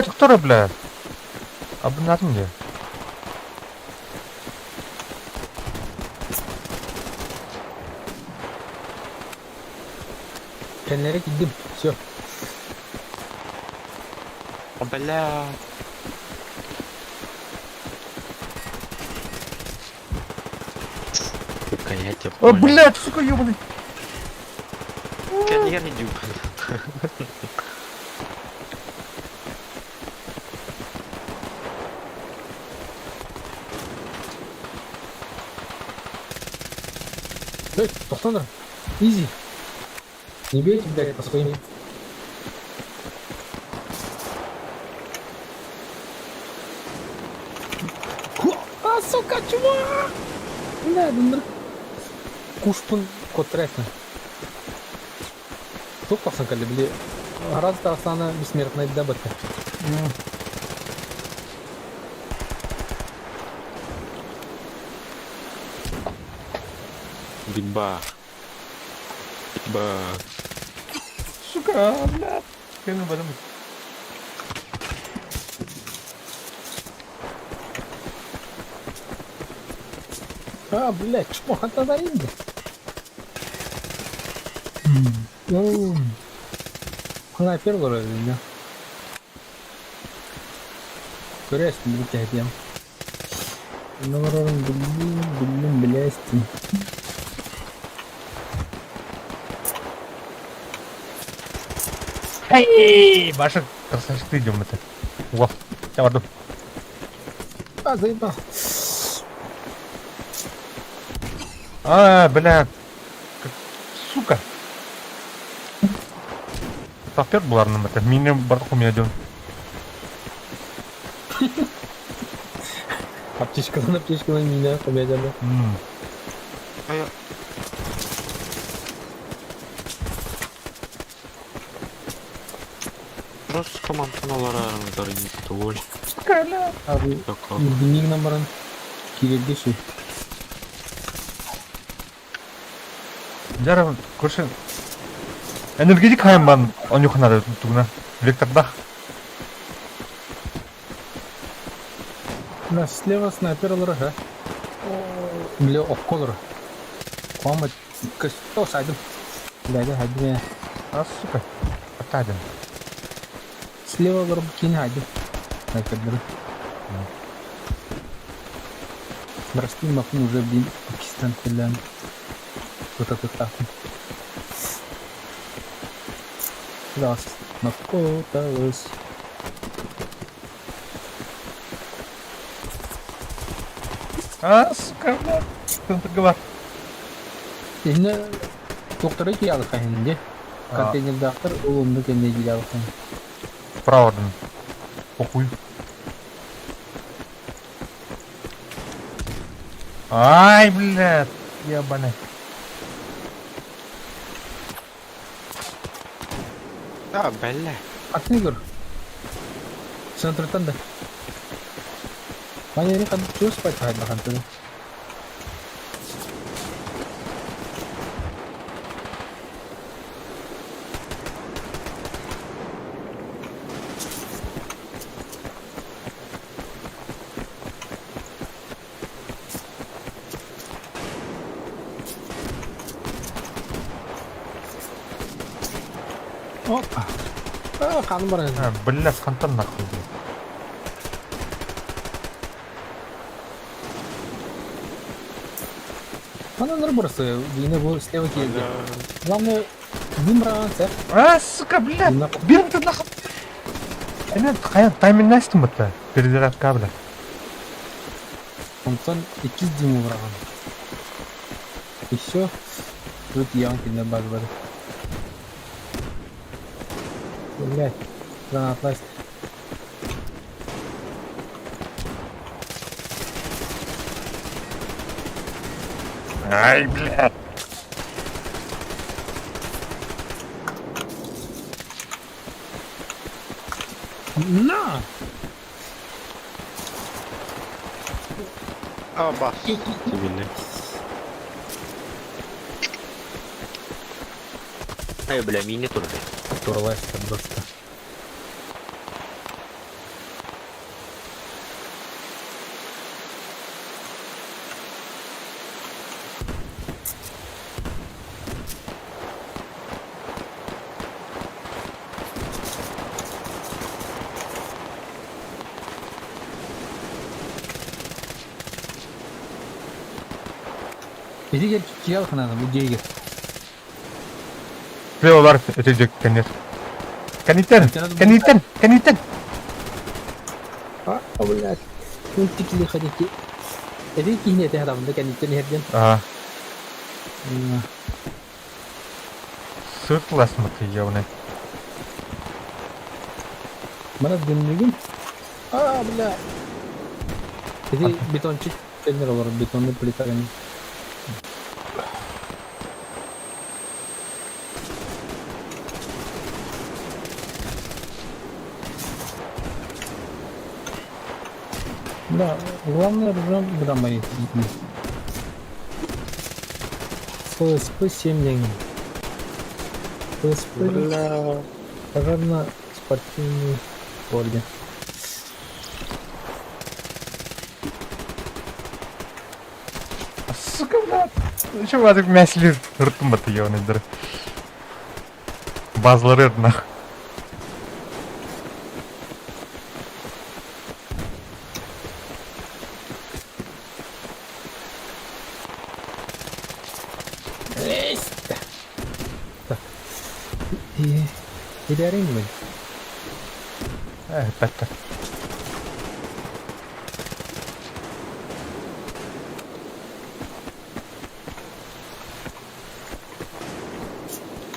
Туктара, бля. Абынатын де. Kenlere gittim. Все. Бля. Сука, я тебя О, понял. блядь, сука, ёбаный. Я не дюб. Эй, тоқтаңдар. Изи. Не бейте, блядь, по своим. Сука, чувак! Бля, дындыр. Кушпын котрекна. Тоқтақсан кәлі, біле. Араз тағсаны бессмертный да бітті. Бигба. Сука, блядь. Кені бадым. Блядь, чмо, хата заринды. Снайпер var elinde. Göresin bir tehdiyem. Ne var oğlum, bildim bilesin. Эй, Маша, красавчик, идем это. Во, я воду. Заебал. Бля. Сука. Сапер бұларының бәті. Менен бардық ұмия ден. Аптечкадан мина комедияда. Просто командалары дорогие. Abi, bildiğin numaran kireldi şey. Жарым, көрші. Энергетик хайым бан, он юханады тугна. Векторда. На слева снайпер алыр, ха? Биле окколыр. Комат кысто сайдым. Дайда хайдым. А, сука. Атадым. Слева барып кини хайдым. Снайпердер. Брастин махнул уже в Пакистан, филиан. Вот это так. Раз. Накоталось. А, сука, блядь. Кто-то говорит. Şimdi doktora ki aldık şimdi. Konteyner doktor oğlumda kendine gidi aldık. Правда. Похуй. Ай, блядь. Ебаный. А, бля. Aklını gör. Sen turtan da. Bana yeri kan terus pakai hal makan tu. Hoppa. Kanım var. А, блядь, фонтан нахуй, блядь. Bana ne burası? Yine bu sleva geldi. Lan ne? Bilmiyorum sen. А, сука, блядь. Бери ты нахуй. Қаян таймин астым бұтта. Перезарядка, блядь. Ondan 200 дюйм vurağım. Еще тут ямкинде бар бар. Блядь, гранатласт. Ай, блядь. На! А, бас. Цивильный. Ай, бля, мини турбы. Оторвалась просто. Bizi gel çıkıyor kanalım bu geri gel. Слева ötecek kendir. Канитен. А, блядь. Ну тикли ходите. Это кинь это адамда канитен herden. Ага. Сыртласмы ты, ебаный. Mana dönmüyorum. Aa bля. Jadi betonçik kendir olur betonlu plita kan. Да, главное ружьем громорит. ФСП 7 денег. ФСП, наверное, спортивный орден. Сука, блядь. Еще азык мәсілер ұрттым баты, ебаный дыры. Базлары ұрдына. İleriyim mi? Бәтті.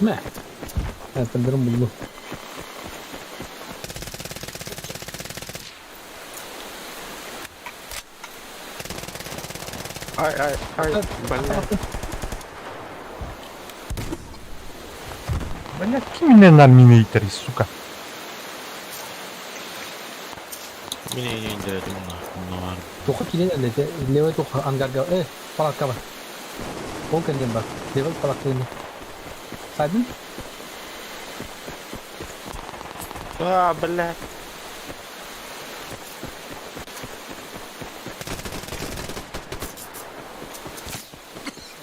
Ne? Ben sanırım buldum. Ай, бля. Блядь, кинь меня на минейтер, сука. Mini indirdim bunu var. Toka kilin elde. Level toka angarga. Palak kabar. O kendin bak. Level palak kendin. Saydın? А, бля.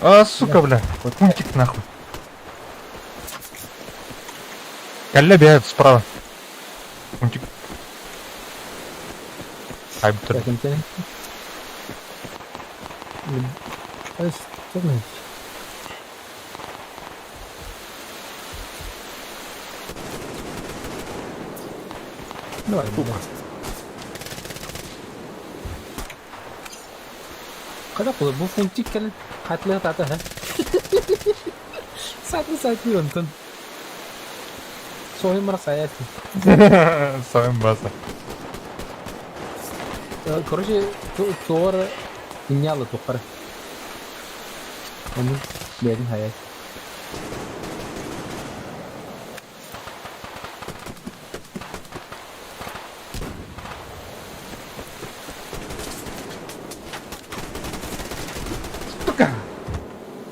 А, сука, бля. Пунктик нахуй. Калля бегает справа. Пунктик. Ай, бутер. Так, интеллект. Что значит? Давай, сука. Kada bu funtik kan hatlı tata ha. Saklı yöntem. Soyun bana sayasın. Своим баса. Короче, туор иньяла тукара. Onu benim hayat.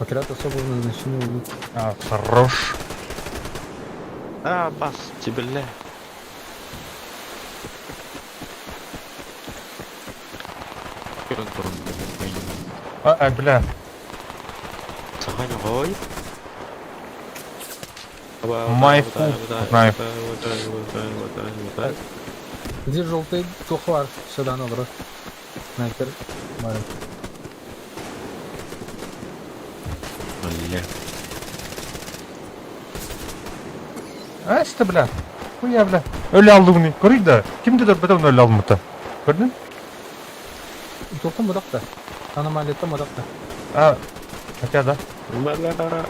Отряд особого назначения идут. А, хорош. А, бас, тебе ля. А, бля. Саханя, ой. My foot. Knife. Где желтый тухвар сюда наброс. Снайпер. Марин. Бля. А, işte bля. Хуя, bля. Öyle aldı bunu. Görüyor da. Kimdi de ben öyle almadı. Gördün? Тухта мудакта. Аномалията мудакта. А, хотя да. Бля.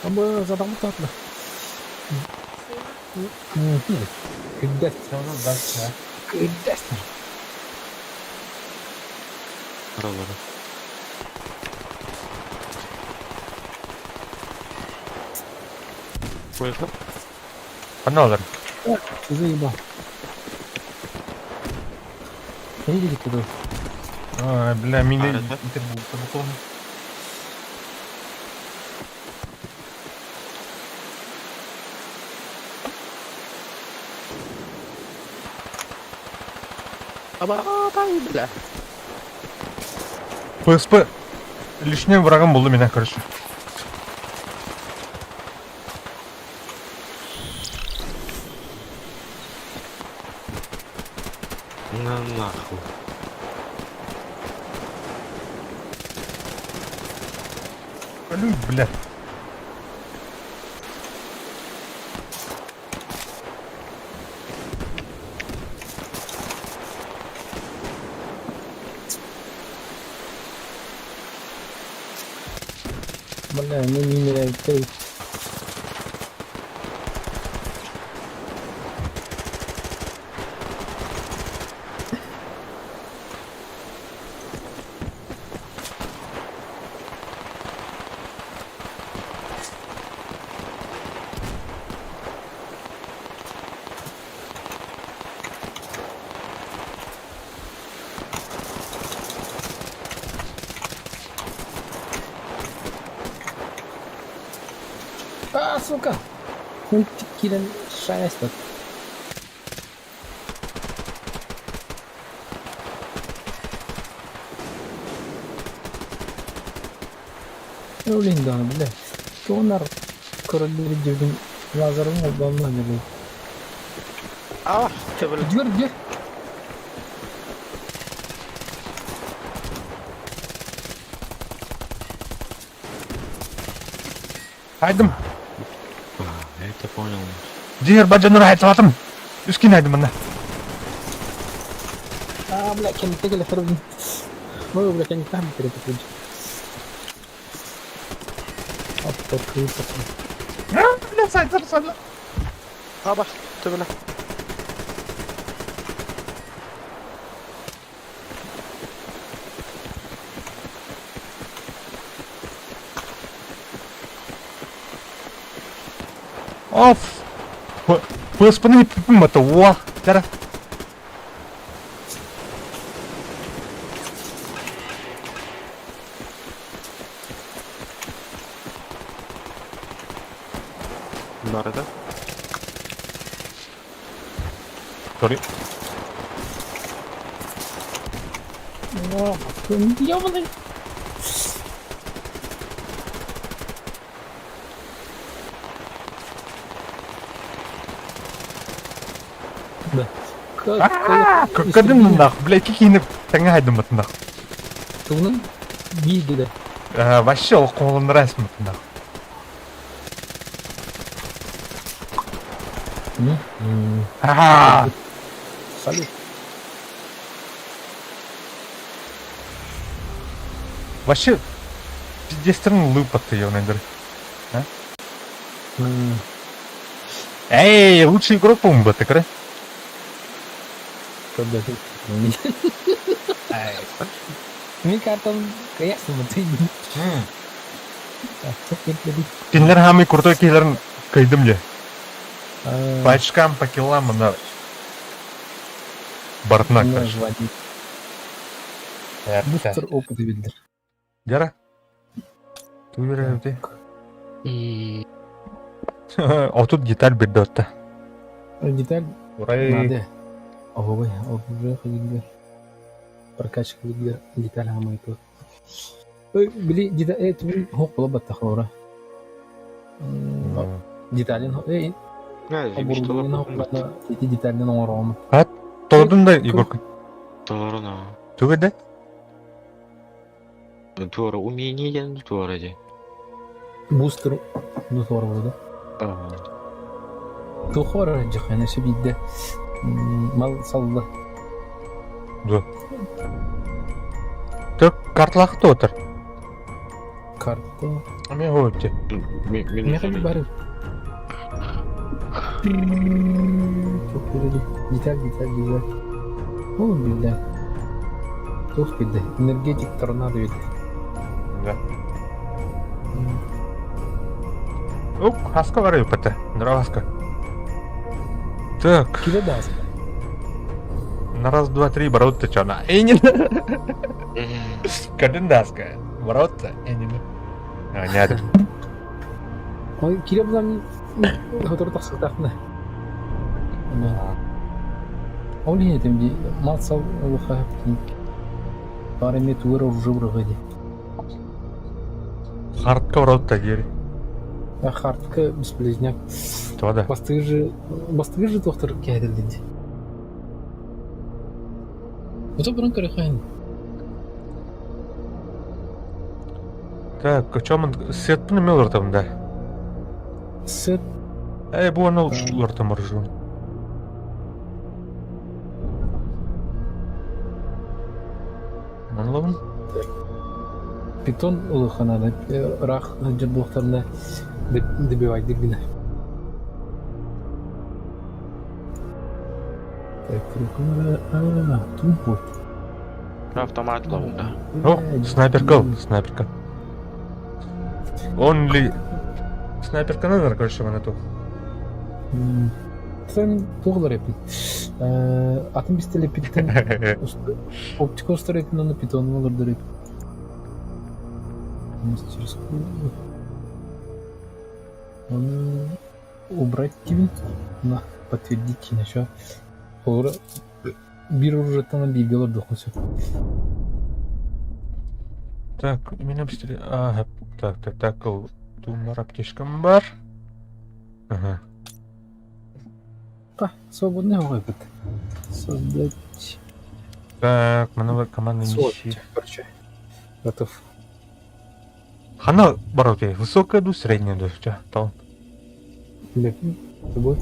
Ama zaten bu tatlı. Güddet. Güddet. Araları. Поехал. Погнали. Заебал. Видите, куда? А, бля, мини. А, это? Телефон. Бля. PSP лишним врагом был у меня, короче. На нахуй. Алю, бля. Бля, ну не нравится. А, сука! Он кирен шайстат. Öyleyim daha bile. Ki onlar körülleri girdim. Lazarım oldu ondan bile. Ah, тебе. Gidiyor. Haydım. Я это понял. Diğer bacanları hayatım. Üskün haydım bana. А, бля, кем ты гля фердин. Ой, бля, я не там перепутал. Опа, круто. Bля, saydır. А, бас, тебе ля. Of. PSP'nin ipim batı. Vah. Cara. Бар это? Sorry. Ёбаный. Да. Кырдым нах, блядь, кикинеп таңа айдым бытнах. Тугунун бийлди да. Вообще ол қолын рәсім бытнах. Салют. Вообще пиздестерін лыпатты, ебаный. Эй, лучший игрок, по-моему, был, ты кра? Когда ты... Мне картон, конечно, ты... Кинлер хамый крутой киллерін кайдым же. По очкам, по киллам, она... Бортнак, короче. Бустер опыты билдер. Дяра? Түйірі өте. О, тут деталь берді отта. Деталь? Урай. Надо. Ой, уже ходили. Прокачка билдер. Деталь хамай тут. Били, деталь, это били, хоп, была баттахлора. Деталин, оборудование, эти детали на уровне. Толдың да, Егорка? Doğru. Төгеді? Doğru. Умение doğru же. Бустер, ну здорово, да? Тухора жахана шибидде. Мал салды. Да. Тök карталақы отыр. Карта. Мен өтті. Не ходи бары. Деталь. О, билде. Тух билде. Энергетик торнадо билде. Да. Оп, хаска бар өпіті. Нұра хаска. Так. Киде да аска. На раз, два, три, баротты чана. Эйнин. Кадын да аска. Баротты, эйнин. Нядыр. Ой, киде бұдан хотыр тақсық тақына. Олин етім де, мал сал ұлыға өптін. Барыме туғыр ұр жыбырығы де. Хартка баротты, гері. Хартка бесполезняк. Тода. Бастығы же тоқтыр кәділденде. Бұта бұрын көрі қайын. Так, чомын сетпіні мел ұртымда? Сет. Бұл аны ұртым ұржуын. Манлауын? Питон ұлықанады. Рақ жырдылықтарында дебевайды гіне. Так, рукамара... Тум бой. Автомат ловында. О, снайперка. Он ли... Снайперка надо, короче, мана тух. Sen toğlar yapın. Atın bistele pitten. Оптика устар yapın, onu питон olurdur yapın. Onu убрать gibi. На, подтвердить еще. Olur. Bir оружиятан bir белор дохнуся. Так, менің бістеле... Так, ол... Думар аптешкам бар. Ага. Свободный опыт. Создать... Так, мына команда неше. Короче, готов. Хана бар у тебя? Высокая ду, средняя ду? Тал. Лепим. Тобой.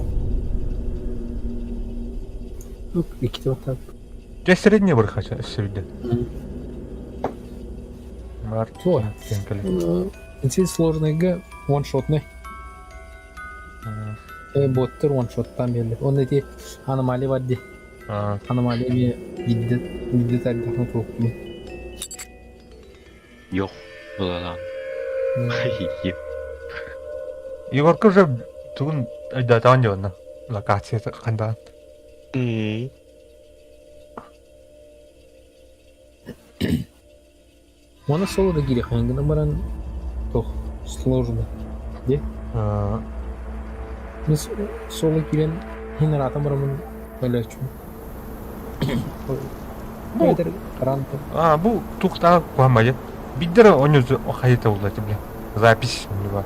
Ну, iki вот так. У тебя средняя бар хотя, среди. Бар. Твой. Тенкали. Эти сложные га, ваншотный. Боттер ваншоттан берді. Он эти аномалии var de. Аномалия mi giddi tarihten korktum. Yok. Ulan. Егорка уже тугун айдатан жона. Локациясы қандай? Оны соло да керек, хангына баран тох сложно. Де? Biz sola giren hinar atam buramın öyle açım. Bu kadar karanlık. Bu туктаа гуамая. Бид нар өнөө хаята болоо тийм лээ. Запись ба.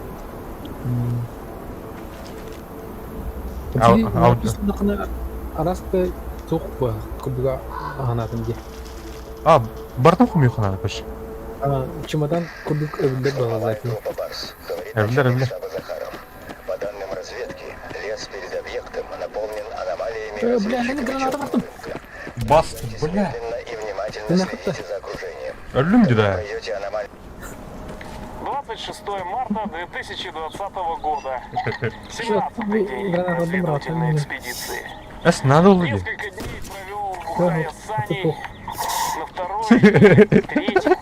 Biz nakına arasta çok var. Kubuga anlatımge. Бардам хум юхана биш. Чемодан кубик evde bağlaydı. Evler. По данным разведки, лес перед объектом наполнен аномалиями. Bля, hani granata attım. Бас, бля. Медленно и внимательно Ты следите нахуй-то? за окружением. Ölüm de. Пойдете аномалию. 26 марта 2020 года. Что, 17-й день граната разведывательной брата, экспедиции. Надо было. Несколько дней провел в Да, Ухае с это Саней. плохо. На второй, третий.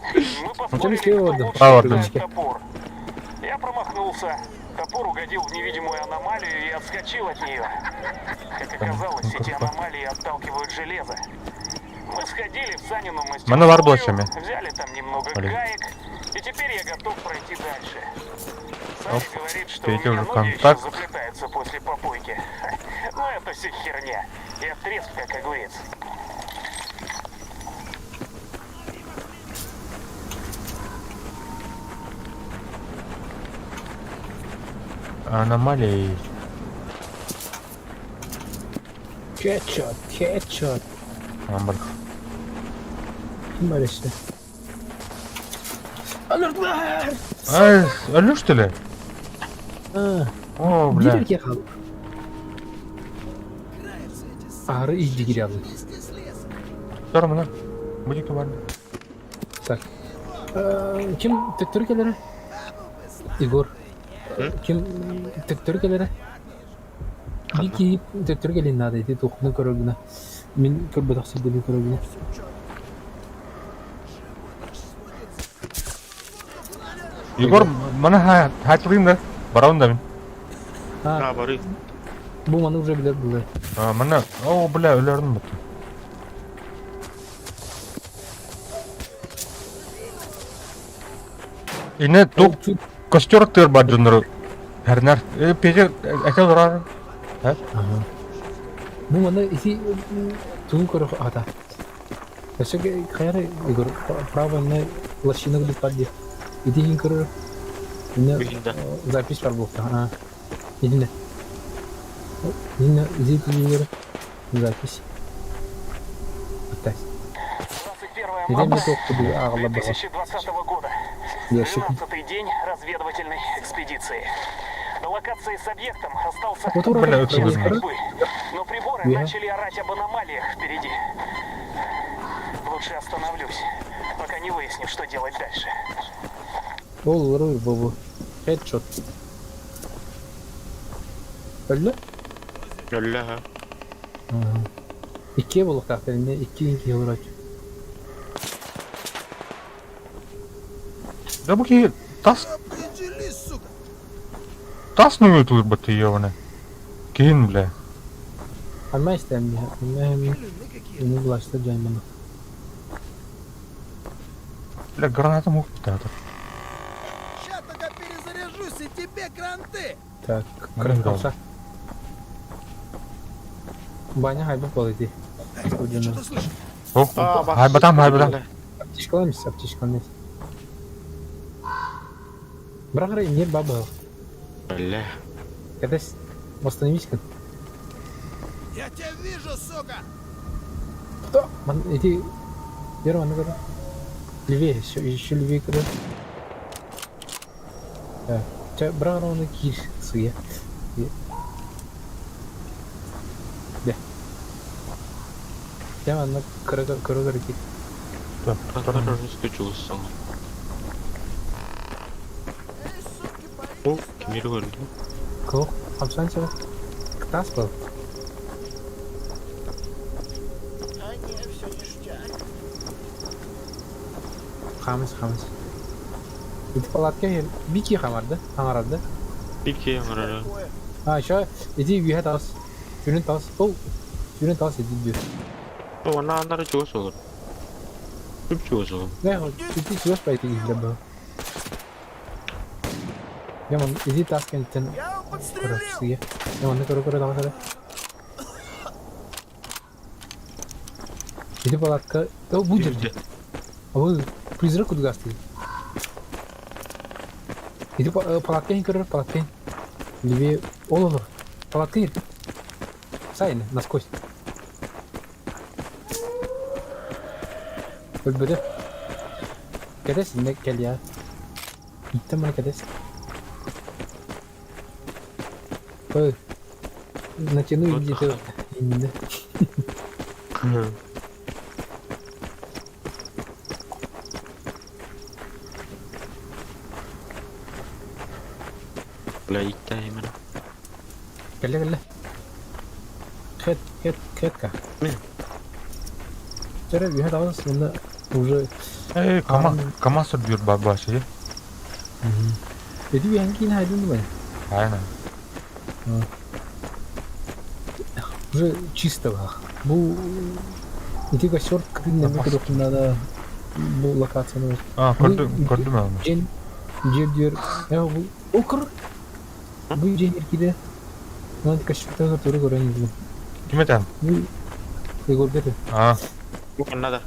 Мы поспорили, тебе кто отдал? лучше Ладно. кидает топор. Я промахнулся. Топор угодил в невидимую аномалию и отскочил от нее. Как оказалось, эти аномалии отталкивают железо. Мы сходили в Санину Мене вар мастерскую, блочами. взяли там немного Блин. гаек, и теперь я готов пройти дальше. Саня Оп, говорит, что у Петя меня уже ноги еще контакт. заплетаются после попойки. Ну это все херня. Я трезв, как огурец. Аномалии. Headshot. Амбар. Kim böyle işte? Alırdılar. Ölür что ли? О, Bir бля. erkek aldı. Ağrı iyice geri aldı. Dur mu lan? Bu dikkat var. Tak. Kim Türkiye'lere? Igor. Kim Türkiye'lere? Bir ki Türkiye'nin nadeydi. Dokunu körüldüğüne. Min körbet aksıldığını körüldüğüne. Егор, mana hatırlayayım da. Barawın da ben. Ha, Bari. bu bana уже bilir burada. Mana. Bля, ölürdüm bak. Ine тук костер төр бар жонор. Харнар. Пеже акал рар. Bu bana isi tüm körü ata. Mesela kayar Igor. Право на лощина где пади. Иди хин körü. Yine Bilinde. запись var bu. Ha. Yine. Yine izi dinliyorum. Запись. Опять. 21 Где мне марта только бы ağla bak. 2020 года. Ящик. 12-й день разведывательной экспедиции. До локации с объектом остался Вот ура, Бля, час это ходьбы. Но приборы Я. начали орать об аномалиях впереди. Лучше остановлюсь, пока не выясню, что делать дальше. Olur baba. Headshot. Öyle. Öyle ha. İkiye bulduk tahterinde. İki olur aç. Да bu ki tas mı götürür batı yavana? Keyin bile. Ama istem ya. Ama hem bunu bulaştıracağım bana. Bля, граната мог питати. Так, красавца. Баня хайбы полыды. Haybatam. Аптечкаламыз, аптечкаламыз. Бірақ не баба. Öyle. Когда восстановись-ка. Я тебя вижу, сука! Кто? Иди. Первого нагода. Левее, еще левее когда. Так. Тебя брал он киш суя. Да. Я на кругорки. Kadar sıkıcısın. O kimleri öldü? Кого? Абсанцева. Кто спал? Хамис. Иди палатка ел. Бики хамарды. Хамарады. İki yanları. Еще иди вихет ас. Жүрін тас. Ол. Жүрін тас иди diyor. O anları çok olur. Çok olur. Ne o? Иди сюда пойти или бы. Я мам, иди тас кентен. Красивее. Он давай. Иди палатка. О, будет. А вы призрак куда гасты? Иди палатка не короче, палатка. Левее. Ололо. Палатка. Сайны, насквозь. Бөлбөлі. Кәдес, не кәл я. Иттім мұны кәдес. Ой. Натяну иди. Инді. Бля, итті емен. Кәлі. Кәтка. Жара, үйет ауыз, мұнда уже... КамАЗ сүрдүр башы. Эди үйен кейін айдыңды бай? Айна. Уже чисто бақ. Бұл... Итега шорт кіріннен бекер оқында бұл локацияны бар. Көрдім әуін. Жердер... Бұл... Оқыр! Бұл жеңер кейде. Надо кашықтағы тұры көрән еді. Кім етен? Бұл... Егор беді. Бұл қаннада?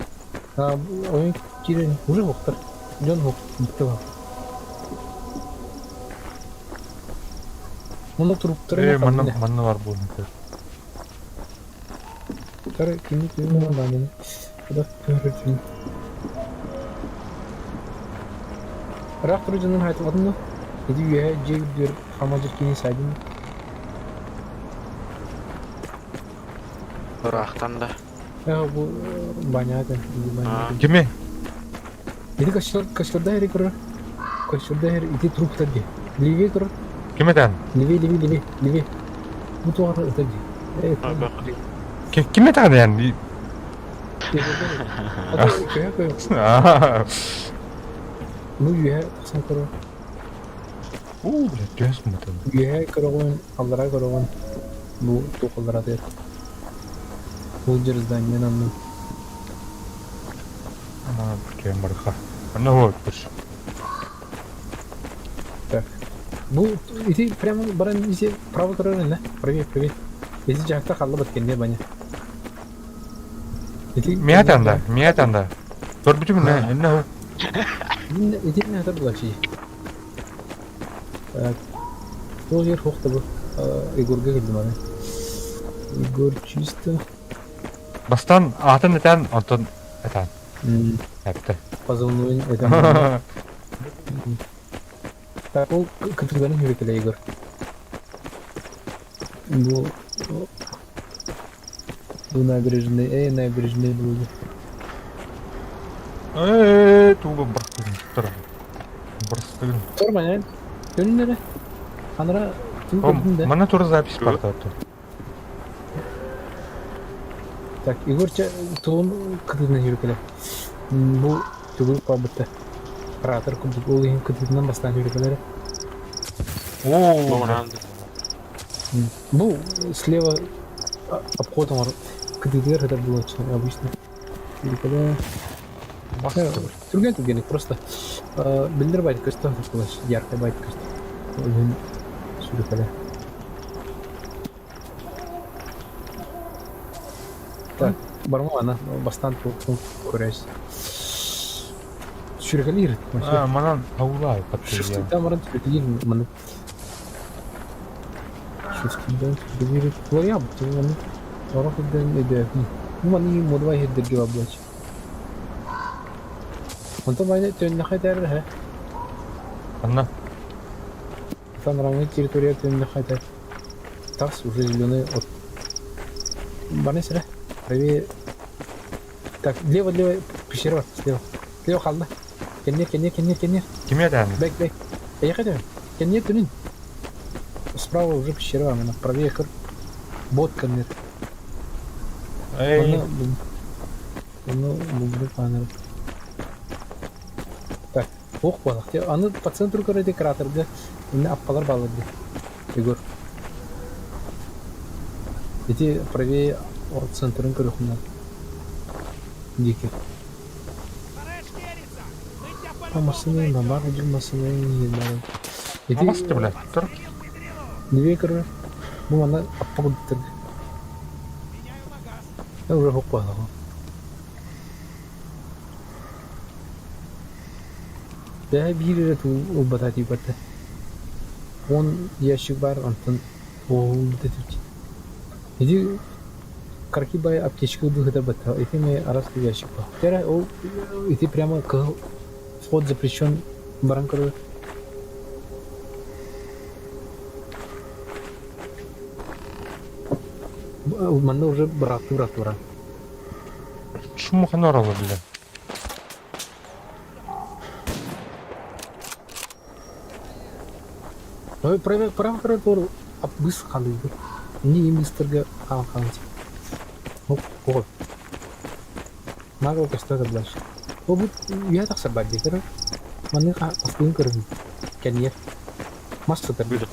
Ойын кейде... Уже оқтыр. Жон оқтыр. Бітті бақ. Мұнда тұрып тұры Манна бар бұл. Кары кені көйін оған мені. Құда көрірсің. Рақ тұры жонын айтып адым да. Еді үйе жегілдер қама жүркені сайдың. Рақтан да. Бұл баняға. Кеме? Еді кашыларда әрі көрі. Кашыларда әрі еді тұрып тұрды. Леве көрі. Кем етен? Леве. Бұл туғары тұрды. Кем етен yani? Bu üye kısım kuru. Düz mü tabii? Üye kırığın, allara kırığın. Bu tokullara değil. Bu cırızdan yanımda. Ama Türkiye'nin barıqa. Ne oldu? Так. Bu iti прямо баран isi право kırığın ne? Привет. Isi cahakta kaldı batkende bana. Miyatanda. Gördü mü ne? Ne o? Iti ne kadar bulaşıyor? Так. Bu yer hoqta bu. Igorga geldim abi. Igor чисто. Bastan atın eten, ondan eten. Hepte. Позывной это. Так, ол кытырганын үйрөтеле Игор. Bu набережный болды. Туға бұрыстығын. Бұрыстығын. Тұр мәне, өнінері. Қаныра түн көрдіңді. Мана туры запись бар тұр. Так, Игорча туғын күтігінен үйрекелі. Бұл түгіл қабытты. Кратер күндік ол ең күтігінен бастан үйрекелері. Бұл слева обходом категория это было очень обычно. Или когда... Турген просто билдер байт көстен тұтылыш, яркая байт көстен. Өзін сүрекелі. Так, барма ана, бастан тұлқын көрәйсі. Сүрекелі ерді. Манан аулай қатты. Шыфтыда маран сүрекелі ерді. Маны. Шыфтыда сүрекелі ерді. Олар ябық, маны. Орaq edden ede. Mani modvay hedderge bablaç. Onta bayna tönne xaytar ha. Anna. Там территория тönne xaytar. Тас уже зеленый от. Банесра. Правее. Так, лево пещера слева. Слева халда. Кеннер. Кеме да? Бэк. Я хотел. Кеннер тунин. Справа уже пещера, она правее бот кеннер. Onu buldu panel. Так, ох балах. Аны по центру көреді кратерде. Оны аппалар балады. Егор. Эти правее от центрын көріқінен. Декер. Масыны, бар жүр масыны. Масты, блядь, тұр. Две коры. Ну, она опогодит. Я уже попала. Я бирер эту убатать ебать. Он ящик бар, Антон. О, вот эти. Иди, карки бай аптечку дух это бата. Иди мне арабский ящик. Теперь, о, иди прямо к вход запрещен баранкару. Манда уже братура. Шуму ханоралы, бля. Ой, правда, тоже обыс халый. Не мистерга халханти. О. Магал кастер блаш. О, вот я так собак дикер. Маны пастын кырын. Кеньер. Масса тарбы.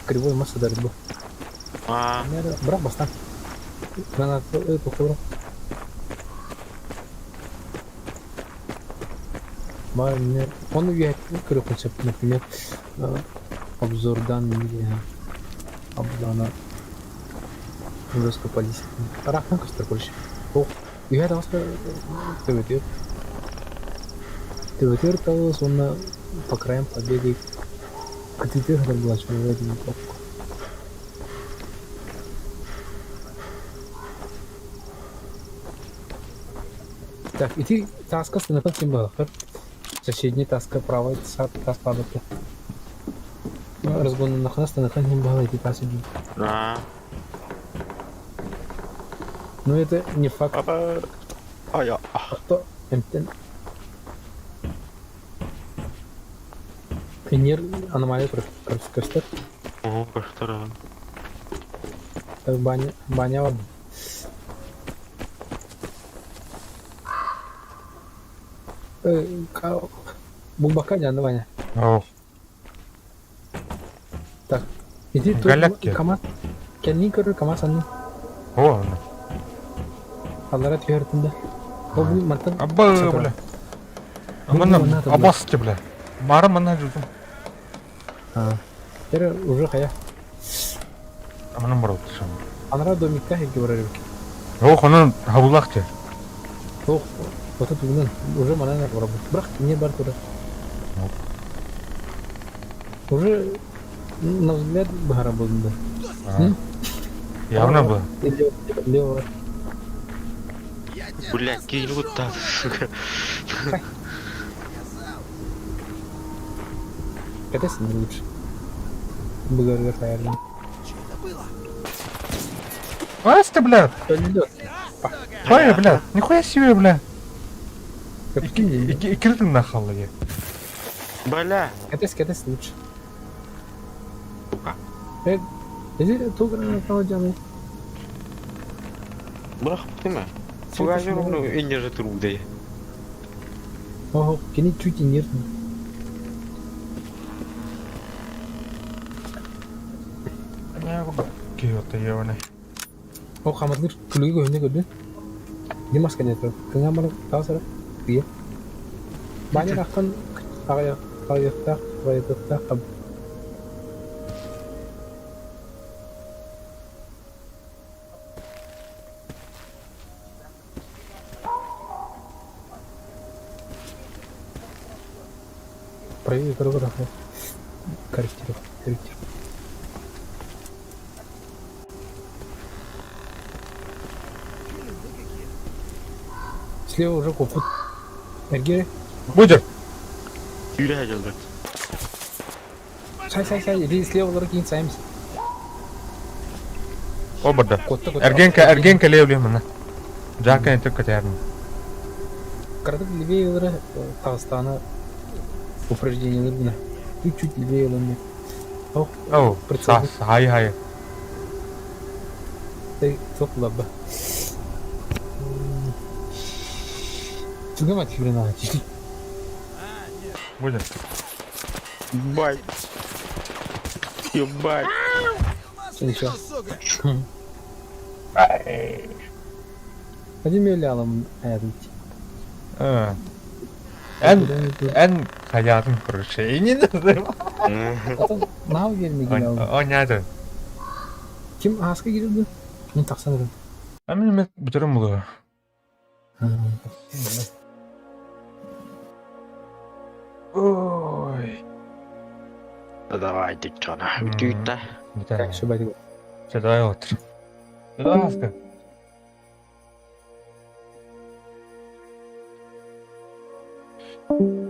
Кривой масса тарбы. Брат бастан. Гранат это хора. Майнер. Он уезжает, короче, концепт, например, обзор данных или обзор русской полиции. Рахман костер, короче. О, уезжает, а ТВТ. ТВТ того, он по краям победы. КТТ, когда была человек, не попку. Так, идти таска становится символом. Соседняя таска правая, тас падает. Разгон на хнаста, на хне было идти тас иди. Но это не факт. Кто? МТН. Инер аномалия костер. Ого, костер. Так баня вода. Бумбака не Ваня. О. Так, иди тут. КамАЗ. Кенни коры КамАЗ анны. О. Аллара тюртында. О, бұл мантан. Абба, бля. Мана абасты, бля. Мара мана жүзім. Теперь уже хая. Мана мұрат шам. Анара домикка хеки барарык. Ох, onun хабулақ те. Ох, вот это уже мана работает. Брах, не бар туда. Уже на взгляд бара болды. Явно бы. Лево. Блядь, кинь вот так, сука. Это не лучше. Было реально. Ась-то, бля. Ой, бля. Нихуя себе, бля. И кирдың нахалла я. Бля. Это лучше. Иди ту гранату делай. Брах, ты ма. Погажу ровно и не же труды. Ого, кини чуть и нервно. Я буду киота явно. О, хамадлыр күлүгө өнө көрдү. Димас канетро. Кыңамар таасара. Бие. Бани рахтан агаяқта қаб. Проверь дорогу. Корректировать. Слева уже копут. Эргере. Будет. Юрия geldi. Сай. Иди слева olarak in sayımız. О, бада. Эргенка левле мына. Жакан етіп кетерін. Крадык левее olarak Дагыстана упражнение нужно. Чуть-чуть левее ломит. О, сас, хай. Ты топлаба. Чуга мать хрена. Будет. Бай. Ебать. Ничего. Один миллиалом En hayatım kuruşu. İyi ne dedim? Атын нау gelmedi ya. Ойнады. Kim aska girildi? Мен тақсан ұрын. Мен бүтірім бұлы. Ой. Давай, дикчана. Үтүйт-та. Бітәрі. Şu baydı. Давай отыр. Давай аска. Thank